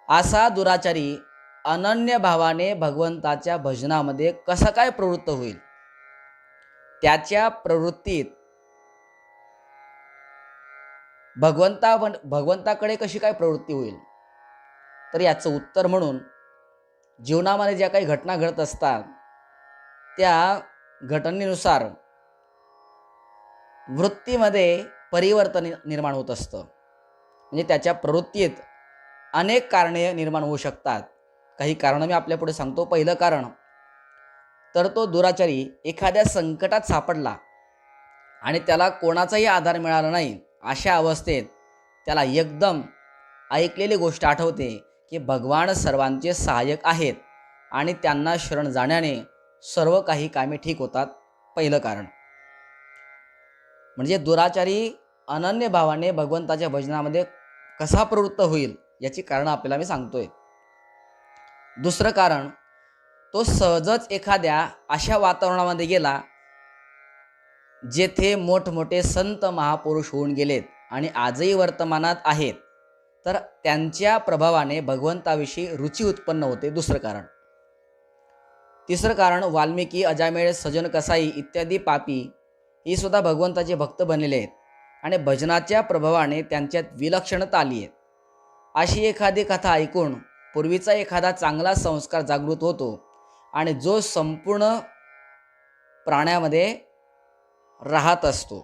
असा दुराचारी अनन्य भावाने भगवंताच्या भजनामध्ये कसा काय प्रवृत्त होईल? त्याच्या प्रवृत्तीत भगवंताकडे कशी काय प्रवृत्ती होईल? तर याचं उत्तर म्हणून जीवनामध्ये ज्या काही घटना घडत असतात त्या घटनेनुसार वृत्तीमध्ये परिवर्तन निर्माण होत असतं. म्हणजे त्याच्या प्रवृत्तीत अनेक कारणे निर्माण होऊ शकतात. काही कारणं मी आपल्यापुढे सांगतो. पहिलं कारण, तर तो दुराचारी एखाद्या संकटात सापडला आणि त्याला कोणाचाही आधार मिळाला नाही, अशा अवस्थेत त्याला एकदम ऐकलेली गोष्ट आठवते की भगवान सर्वांचे सहाय्यक आहेत आणि त्यांना शरण जाण्याने सर्व काही कामे ठीक होतात. पहिलं कारण म्हणजे दुराचारी अनन्य भावाने भगवंताच्या भजनामध्ये कसा प्रवृत्त होईल याची कारणं आपल्याला मी सांगतोय. दुसरं कारण, तो सहजच एखाद्या अशा वातावरणामध्ये गेला जेथे मोठमोठे संत महापुरुष होऊन गेलेत आणि आजही वर्तमानात आहेत, तर त्यांच्या प्रभावाने भगवंताविषयी रुची उत्पन्न होते. दुसरं कारण. तिसरं कारण, वाल्मिकी, अजामेळ, सजन कसाई इत्यादी पापी ही सुद्धा भगवंताचे भक्त बनलेले आहेत आणि भजनाच्या प्रभावाने त्यांच्यात विलक्षणता आली आहे. अशी एखादी कथा ऐकून पूर्वीचा एखादा चांगला संस्कार जागृत होतो आणि जो संपूर्ण प्राण्यामध्ये राहत असतो.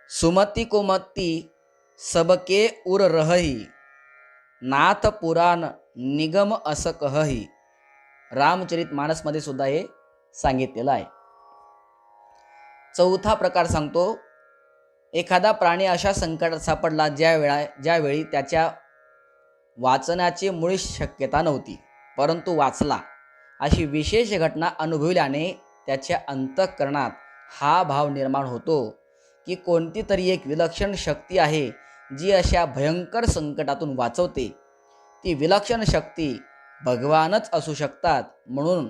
सुमती कोमती सबके उर रहही, नाथ पुराण निगम अस कहही. रामचरित मानसमध्ये सुद्धा हे सांगितलेलं आहे. चौथा प्रकार सांगतो, एखादा प्राणी अशा संकटात सापडला ज्यावेळी त्याच्या वाचण्याची मुळीच शक्यता नव्हती, परंतु वाचला. अशी विशेष घटना अनुभवल्याने त्याच्या अंतःकरणात हा भाव निर्माण होतो की कोणती तरी एक विलक्षण शक्ती आहे जी अशा भयंकर संकटातून वाचवते. ती विलक्षण शक्ती भगवानच असू शकतात, म्हणून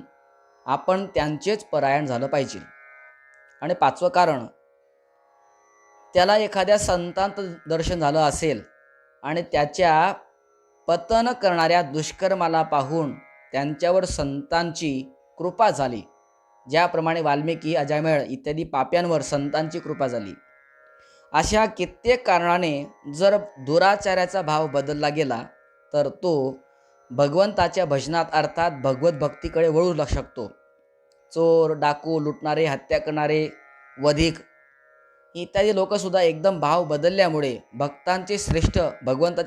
आपण त्यांचेच परायण झालं पाहिजे. आणि पाचवं कारण, त्याला एखाद्या संतांचं दर्शन झालं असेल आणि त्याच्या पतन करणाऱ्या दुष्कर्माला पाहून त्यांच्यावर संतांची कृपा झाली, ज्याप्रमाणे वाल्मिकी, अजामेळ इत्यादी पाप्यांवर संतांची कृपा झाली. अशा कित्येक कारणाने जर दुराचार्याचा भाव बदलला गेला तर तो भगवंताच्या भजनात अर्थात भगवत भक्तीकडे वळू शकतो. चोर, डाकू, लुटणारे, हत्या करणारे, वधिक इत्यादी लोकसुद्धा एकदम भाव बदलल्यामुळे भगवंताचे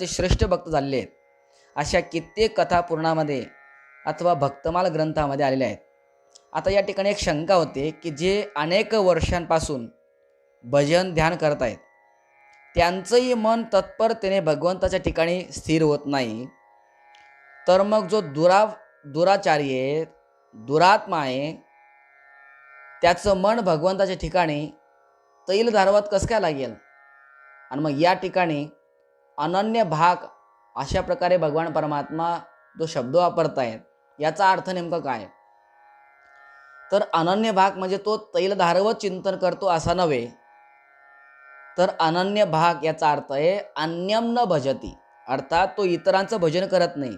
श्रेष्ठ भक्त झालेले आहेत. अशा कित्येक कथा पुराणामध्ये अथवा भक्तमाल ग्रंथामध्ये आलेल्या आहेत. आता या ठिकाणी एक शंका होते की जे अनेक वर्षांपासून भजन ध्यान करत आहेत त्यांचंही मन तत्परतेने भगवंताच्या ठिकाणी स्थिर होत नाही, तर मग जो दुराचारी आहे, दुरात्मा आहे, त्याचं मन भगवंताच्या ठिकाणी तैल धारवत कसं काय लागेल? आणि मग या ठिकाणी अनन्य भाग अशा प्रकारे भगवान परमात्मा जो शब्द वापरतायत याचा अर्थ नेमका काय? तर अनन्य भाग म्हणजे तो तैल धारवत चिंतन करतो असा नव्हे, तर अनन्य भाग याचा अर्थ आहे अन्यम न भजती, अर्थात तो इतरांचं भजन करत नाही.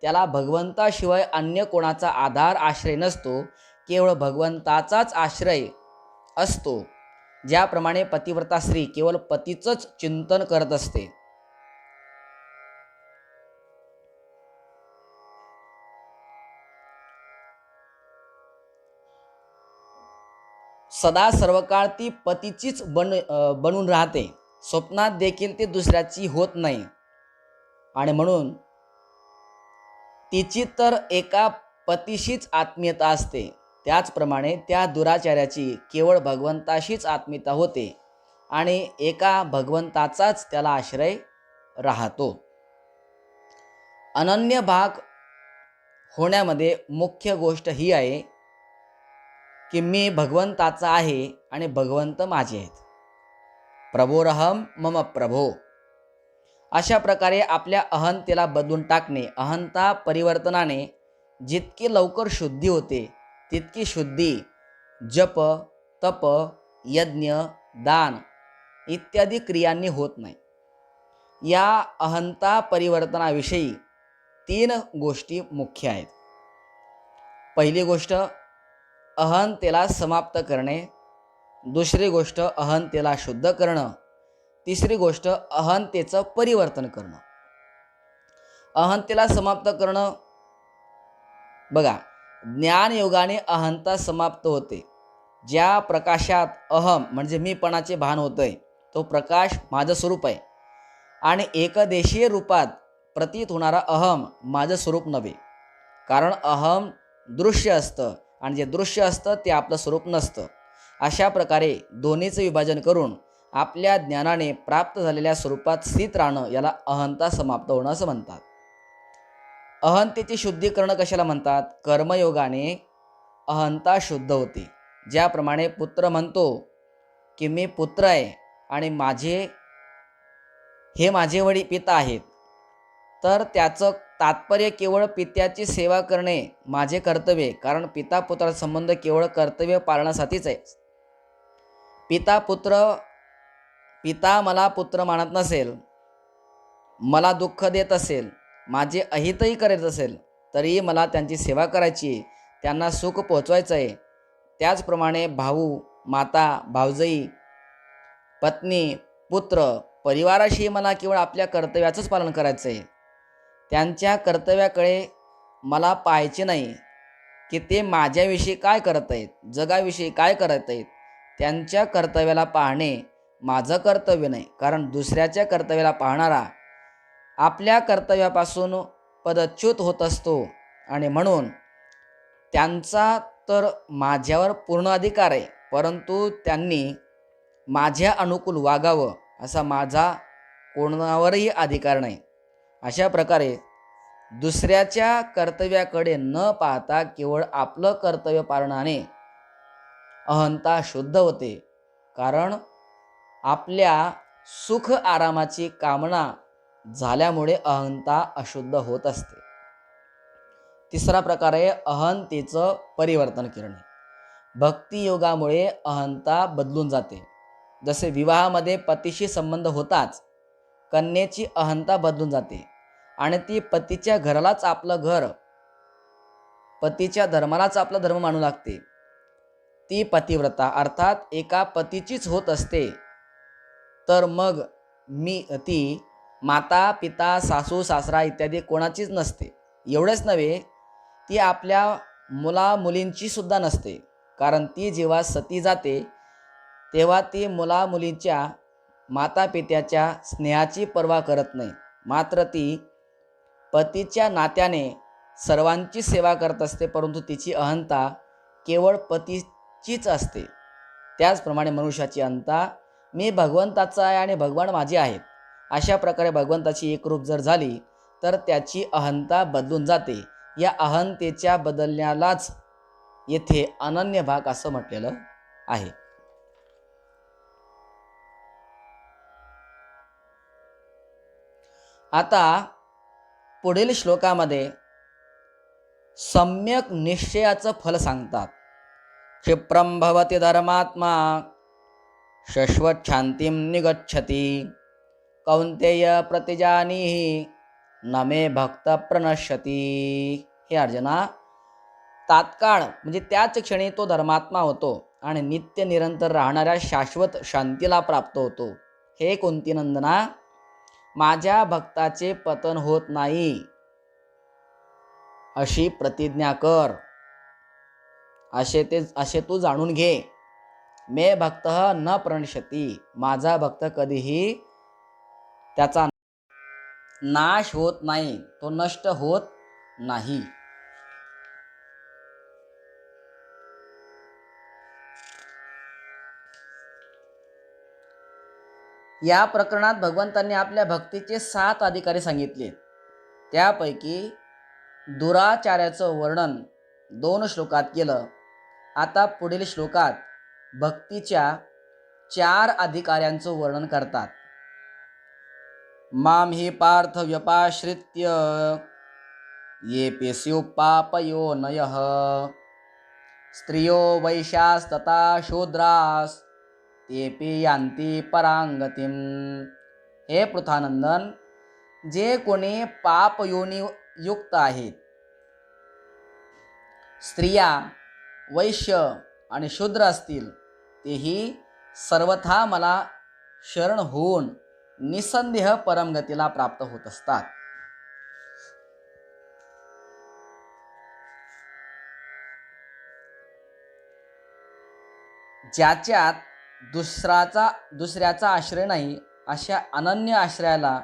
त्याला भगवंताशिवाय अन्य कोणाचा आधार आश्रय नसतो, केवळ भगवंताचाच आश्रय असतो. ज्याप्रमाणे पतिव्रता स्त्री केवळ पतीचंच चिंतन करत असते. सदा सर्वकाळ ती पतीचीच बनून राहते. स्वप्नात देखील ती दुसऱ्याची होत नाही आणि म्हणून तिची तर एका पतीशीच आत्मीयता असते. त्याचप्रमाणे त्या दुराचार्याची केवळ भगवंताशीच आत्मीयता होते आणि एका भगवंताचाच त्याला आश्रय राहतो. अनन्य भाग होण्यामध्ये मुख्य गोष्ट ही आहे की मी भगवंताचा आहे आणि भगवंत माझे आहेत. प्रभोरहम मम प्रभो. अशा प्रकारे आपल्या अहंतेला बदलून टाकणे. अहंता परिवर्तनाने जितकी लवकर शुद्धी होते तितकी शुद्धी जप, तप, यज्ञ, दान इत्यादी क्रियांनी होत नाही. या अहंता परिवर्तनाविषयी 3 गोष्टी मुख्य आहेत. पहिली गोष्ट अहंतेला समाप्त करणे, दुसरी गोष्ट अहंतेला शुद्ध करणं, तिसरी गोष्ट अहंतेचं परिवर्तन करणं. अहंतेला समाप्त करणं, बघा ज्ञानयोगाने अहंता समाप्त होते. ज्या प्रकाशात अहम म्हणजे मीपणाचे भान होतंय तो प्रकाश माझं स्वरूप आहे आणि एकदेशीय रूपात प्रतीत होणारा अहम माझं स्वरूप नव्हे. कारण अहम दृश्य असतं आणि जे दृश्य असतं ते आपलं स्वरूप नसतं. अशा प्रकारे दोन्हीचं विभाजन करून आपल्या ज्ञानाने प्राप्त झालेल्या स्वरूपात स्थित राहणं याला अहंता समाप्त होणं असं म्हणतात. अहंतेची शुद्धीकरण कशाला म्हणतात? कर्मयोगाने अहंता शुद्ध होते. ज्याप्रमाणे पुत्र म्हणतो की मी पुत्र आहे आणि माझे वडील पिता आहेत, तर त्याचं तात्पर्य केवळ पित्याची सेवा करणे माझे कर्तव्य, कारण पिता पुत्राचा संबंध केवळ कर्तव्य पालनासाठीच आहे. पिता मला पुत्र मानत नसेल, मला दुःख देत असेल, माझे अहितही करत असेल, तरीही मला त्यांची सेवा करायची आहे, त्यांना सुख पोचवायचं आहे. त्याचप्रमाणे भाऊ, माता, भावजई, पत्नी, पुत्र, परिवाराशी मला केवळ आपल्या कर्तव्याचंच पालन करायचं आहे. त्यांच्या कर्तव्याकडे मला पाहायचे नाही की ते माझ्याविषयी काय करत आहेत, जगाविषयी काय करत आहेत. त्यांच्या कर्तव्याला पाहणे माझं कर्तव्य नाही, कारण दुसऱ्याच्या कर्तव्याला पाहणारा आपल्या कर्तव्यापासून पदच्युत होत असतो आणि म्हणून त्यांचा तर माझ्यावर पूर्ण अधिकार आहे, परंतु त्यांनी माझ्या अनुकूल वागावं असा माझा कोणावरही अधिकार नाही. अशा प्रकारे दुसऱ्याच्या कर्तव्याकडे न पाहता केवळ आपलं कर्तव्य पालनाने अहंता शुद्ध होते, कारण आपल्या सुख आरामाची कामना झाल्यामुळे अहंता अशुद्ध होत असते. तिसरा प्रकार आहे अहंतेचं परिवर्तन करणे. भक्तियोगामुळे अहंता बदलून जाते. जसे विवाहामध्ये पतीशी संबंध होताच कन्येची अहंता बदलून जाते आणि ती पतीच्या घरालाच आपलं घर, पतीच्या धर्मालाच आपला धर्म मानू लागते. ती पतिव्रता अर्थात एका पतीचीच होत असते, तर मग ती माता, पिता, सासू, सासरा इत्यादी कोणाचीच नसते. एवढंच नव्हे, ती आपल्या मुलींची सुद्धा नसते, कारण ती जेव्हा सती जाते तेव्हा ती मुलींच्या माता पित्याच्या स्नेहाची पर्वा करत नाही, मात्र ती पतीच्या नात्याने सर्वांची सेवा करत असते, परंतु तिची अहंता केवळ पतीचीच असते. त्याचप्रमाणे मनुष्याची अहंता मी भगवंताचा आहे आणि भगवान माझे आहेत, अशा प्रकारे भगवंताची एकरूप जर झाली तर त्याची अहंता बदलून जाते. या अहंतेच्या बदलण्यालाच येथे अनन्य भाग असं म्हटलेलं आहे. आता पुढील श्लोकामध्ये सम्यक निश्चयाचं फल सांगतात. क्षिप्रम भवति धर्मात्मा शाश्वत शांतीम निगच्छति कौंतेय प्रतिजानीहि न मे भक्त प्रणश्यति. हे अर्जुना, तात्काळ म्हणजे त्याच क्षणी तो धर्मात्मा होतो आणि नित्य निरंतर राहणाऱ्या शाश्वत शांतीला प्राप्त होतो. हे कुंतीनंदना, माझ्या भक्ताचे पतन होत नाही अशी प्रतिज्ञा कर, असे तू जाणून घे. मे भक्त न प्रणश्यति, माझा भक्त कधीही त्याचा नाश होत नाही, तो नष्ट होत नाही. या प्रकरणात भगवंतांनी आपल्या भक्तीचे 7 अधिकारी सांगितले. त्यापैकी दुराचार्याचं वर्णन 2 श्लोकात केलं. आता पुढील श्लोकात भक्तीच्या 4 अधिकाऱ्यांचं वर्णन करतात. माम हि पार्थ व्यपाश्रित्य ये स्युः पापयोनयः स्त्रियो वैश्यास्तथा शूद्रास तेपि यान्ति परांगतिम. हे पृथानंदन, जे कोणी पापयोनी युक्त आहेत, स्त्रिया, वैश्य आणि शूद्र असतील, तेही सर्वथा मला शरण होऊन निसंदेह परमगतीला प्राप्त होत असतात. ज्याच्यात दुसऱ्याचा आश्रय नाही अशा अनन्य आश्रयाला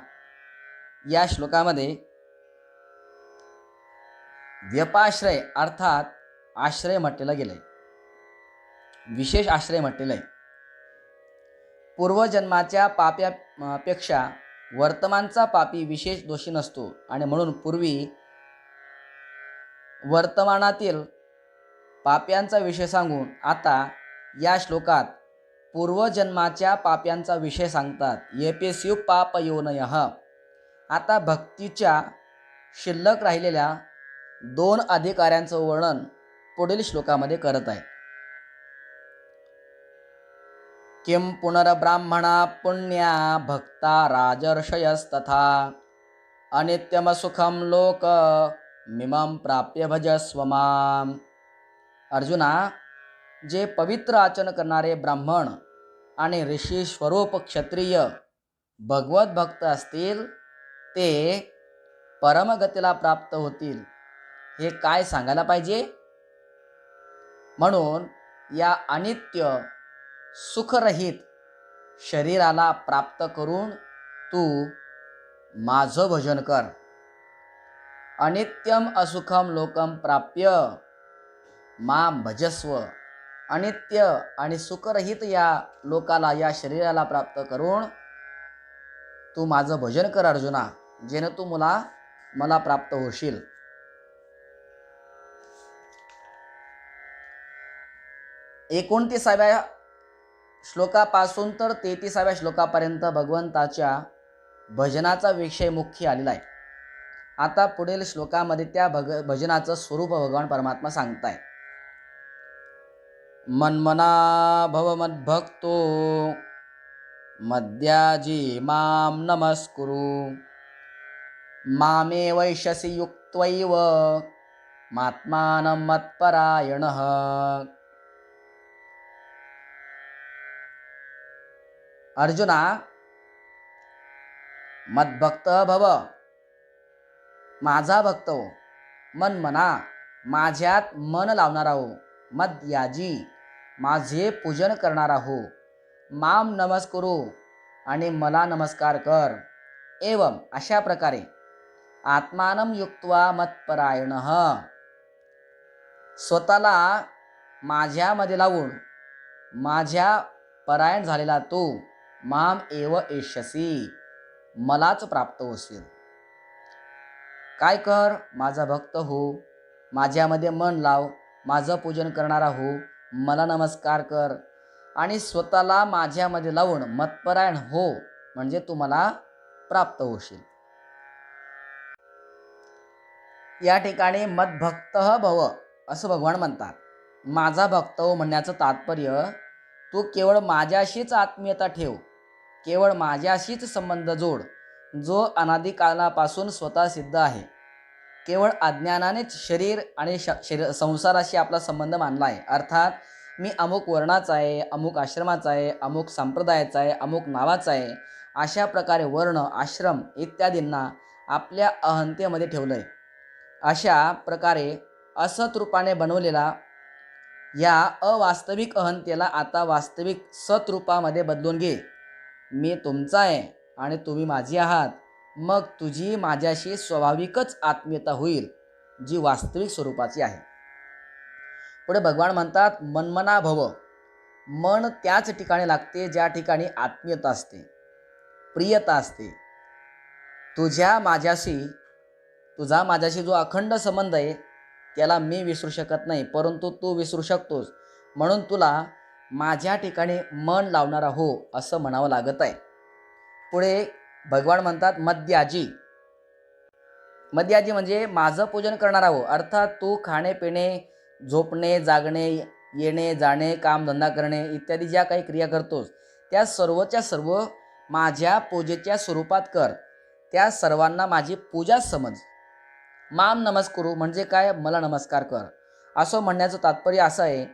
या श्लोकामध्ये व्यपाश्रय अर्थात आश्रय म्हटलेलं गेलंय, विशेष आश्रय म्हटलेलं आहे. पूर्वजन्माच्या पाप्यापेक्षा वर्तमानचा पापी विशेष दोषी नसतो आणि म्हणून पूर्वी वर्तमानातील पाप्यांचा विषय सांगून आता या श्लोकात पूर्वजन्माच्या पाप्यांचा विषय सांगतात. येपेस्यु पापयोनयः. आता भक्तीच्या शिल्लक राहिलेल्या 2 अधिकाऱ्यांचं वर्णन पुढील श्लोकामध्ये करत आहे. किं पुनर्ब्राह्मणा पुण्या भक्ता राजर्षयस्तथा अनित्यमसुखं लोक मिमं प्राप्य भजस्व माम. अर्जुना, जे पवित्र आचरण करणारे ब्राह्मण आणि ऋषी स्वरूप क्षत्रिय भगवत भक्त असतील ते परमगतीला प्राप्त होतील, हे काय सांगायला पाहिजे? म्हणून या अनित्य सुखरहित शरीराला प्राप्त करून तू माझं भजन कर. अनित्यम असुखम लोकम प्राप्य माम भजस्व. अनित्य आणि सुखरहित या लोकाला, या शरीराला प्राप्त करून तू माझं भजन कर अर्जुना, जेणे तू मला प्राप्त होशील. 29व्या श्लोकापासून तर 33व्या श्लोकापर्यंत भगवंताच्या भजनाचा विषय मुख्य आलेला आहे. आता पुढील श्लोकामध्ये त्या भजनाचं स्वरूप भगवान परमात्मा सांगताय. मन्मना भव मद्भक्तो मद्याजी माम नमस्कुरु मामे वैशसी युक्त्वैव मात्मानं मत्परायणः. अर्जुना, मद्भक्त भव, माझा भक्त हो. मन्मना, माझ्यात मन लावणारा हो. मद्याजी, माझे पूजन करणारा हो. माम नमस्कुरु, आणि मला नमस्कार कर. एवं, अशा प्रकारे आत्मानं युक्त्वा मत्परायणः, स्वतःला माझ्यामध्ये लावून माझ्या परायण झालेला तू माम एव एष्यसी, मलाच प्राप्त होशील. काय कर? माझा भक्त हो, माझ्यामध्ये मन लाव, माझं पूजन करणारा हो, मला नमस्कार कर आणि स्वतःला माझ्यामध्ये लावून मत्परायण हो, म्हणजे तू मला प्राप्त होशील. या ठिकाणी मद्भक्त भव असं भगवान म्हणतात. माझा भक्त हो म्हणण्याचं तात्पर्य, तू केवळ माझ्याशीच आत्मीयता ठेव, केवळ माझ्याशीच संबंध जोड, जो अनादिकालापासून स्वतः सिद्ध आहे. केवळ अज्ञानानेच शरीर आणि संसाराशी आपला संबंध मानला आहे. अर्थात मी अमुक वर्णाचा आहे, अमुक आश्रमाचा आहे, अमुक संप्रदायाचा आहे, अमुक नावाचा आहे, अशा प्रकारे वर्ण, आश्रम इत्यादींना आपल्या अहंतेमध्ये ठेवलं आहे. अशा प्रकारे असत रूपाने बनवलेला या अवास्तविक अहंतेला आता वास्तविक सतरूपामध्ये बदलून घे. मी तुमचा आहे आणि तुम्ही माझी आहात, मग तुझी माझ्याशी स्वाभाविकच आत्मीयता होईल, जी वास्तविक स्वरूपाची आहे. पुढे भगवान म्हणतात, मन्मना भव. मन त्याच ठिकाणी लागते ज्या ठिकाणी आत्मीयता असते, प्रियता असते. तुझा माझ्याशी जो अखंड संबंध आहे त्याला मी विसरू शकत नाही, परंतु तू विसरू शकतोस. म्हणून तुला माझ्या ठिकाणी मन लावणारा हो असं म्हणावं लागत आहे. पुढे भगवान म्हणतात, मद्याजी. मद्याजी म्हणजे माझं पूजन करणारा हो. अर्थात तू खाणे पिणे, झोपणे, जागणे, येणे जाणे, कामधंदा करणे इत्यादी ज्या काही क्रिया करतोस त्या सर्वच्या सर्व माझ्या पूजेच्या स्वरूपात कर. त्या सर्वांना माझी पूजा समज. माम नमस्कुरु म्हणजे काय? मला नमस्कार कर. असं म्हणण्याचं तात्पर्य असं आहे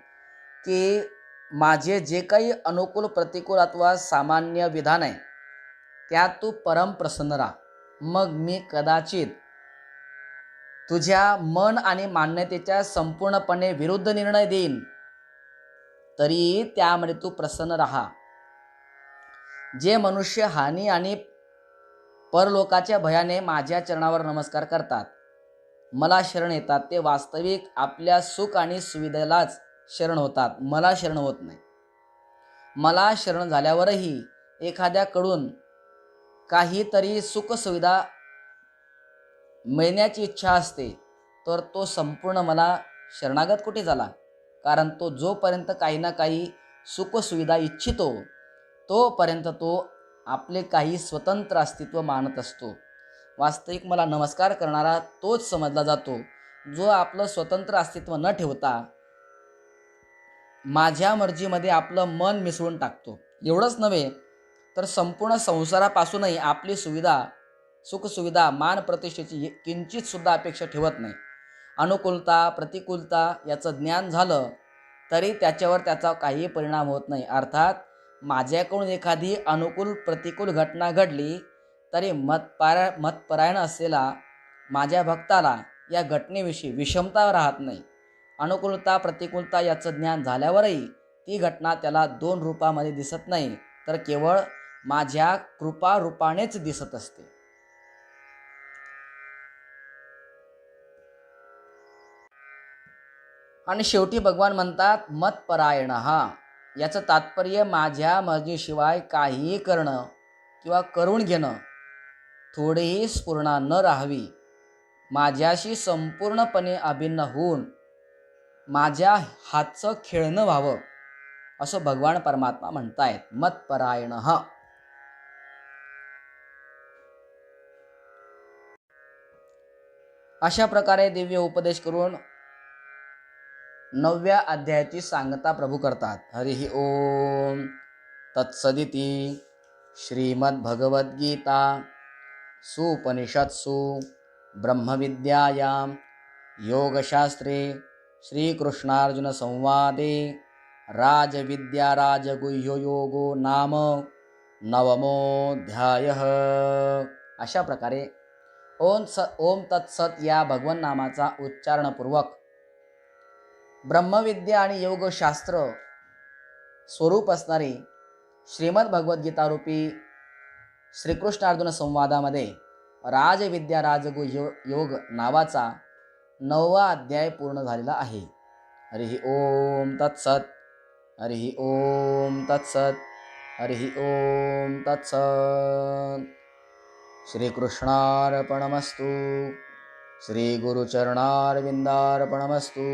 की माझे जे काही अनुकूल, प्रतिकूल अथवा सामान्य विधान आहे त्यात तू परम प्रसन्न राहा. मग मी कदाचित तुझ्या मन आणि मान्यतेच्या संपूर्णपणे विरुद्ध निर्णय देईन. तरी त्यामध्ये तू प्रसन्न राहा. जे मनुष्य हानी आणि परलोकाच्या भयाने माझ्या चरणावर नमस्कार करतात, मला शरण येतात, ते वास्तविक आपल्या सुख आणि सुविधेलाच शरण होतात, मला शरण होत नाही. मला शरण झाल्यावरही एखाद्याकडून काहीतरी सुखसुविधा मिळण्याची इच्छा असते, तर तो संपूर्ण मला शरणागत कुठे झाला? कारण तो जोपर्यंत काही ना काही सुखसुविधा इच्छितो, तोपर्यंत तो आपले काही स्वतंत्र अस्तित्व मानत असतो. वास्तविक मला नमस्कार करणारा तोच समजला जातो, जो आपलं स्वतंत्र अस्तित्व न ठेवता माझ्या मर्जीमध्ये आपलं मन मिसळून टाकतो. एवढंच नव्हे, तर संपूर्ण संसारापासूनही आपली सुविधा, सुखसुविधा, मान प्रतिष्ठेची किंचित सुद्धा अपेक्षा ठेवत नाही. अनुकूलता प्रतिकूलता याचं ज्ञान झालं तरी त्याच्यावर त्याचा काही परिणाम होत नाही. अर्थात माझ्याकडून एखादी अनुकूल प्रतिकूल घटना घडली तरी मतपरायण असलेला माझ्या भक्ताला या घटनेविषयी विषमता राहत नाही. अनुकूलता प्रतिकूलता याचं ज्ञान झाल्यावरही ती घटना त्याला दोन रूपामध्ये दिसत नाही, तर केवळ माझ्या कृपा रूपानेच दिसत असते. आणि शेवटी भगवान म्हणतात, मतपरायण हा, याचं तात्पर्य माझ्या मर्जीशिवाय काहीही करणं किंवा करून घेणं, थोडीही स्फुरणा न राहावी, माझ्याशी संपूर्णपणे अभिन्न होऊन माझ्या हातचं खेळणं व्हावं, असं भगवान परमात्मा म्हणतायत. मतपरायण हा. अशा प्रकारे दिव्य उपदेश करून 9व्या अध्यायाची सांगता प्रभू करतात. हरिः ओम तत्सदिति श्रीमद्भगवद्गीता सुपनिषत्सु ब्रह्मविद्यायां योगशास्त्रे श्रीकृष्णार्जुन संवादे राजविद्या राजगुह्यो योगो नाम 9मोऽध्यायः. अशा प्रकारे ओम तत्सत या भगवन नामाचा उच्चारणपूर्वक ब्रह्मविद्या आणि योगशास्त्र स्वरूप असणारी श्रीमद भगवद्गीता रूपी श्रीकृष्णार्जुन संवादामध्ये राजविद्या राजगुह्य योग नावाचा 9वा अध्याय पूर्ण झालेला आहे. हरिः ओम तत्सत. हरिः ओम तत्सत. हरिः ओम तत्सत. श्रीकृष्णार्पणमस्तु. श्रीगुरुचरणारविन्दार्पणमस्तु.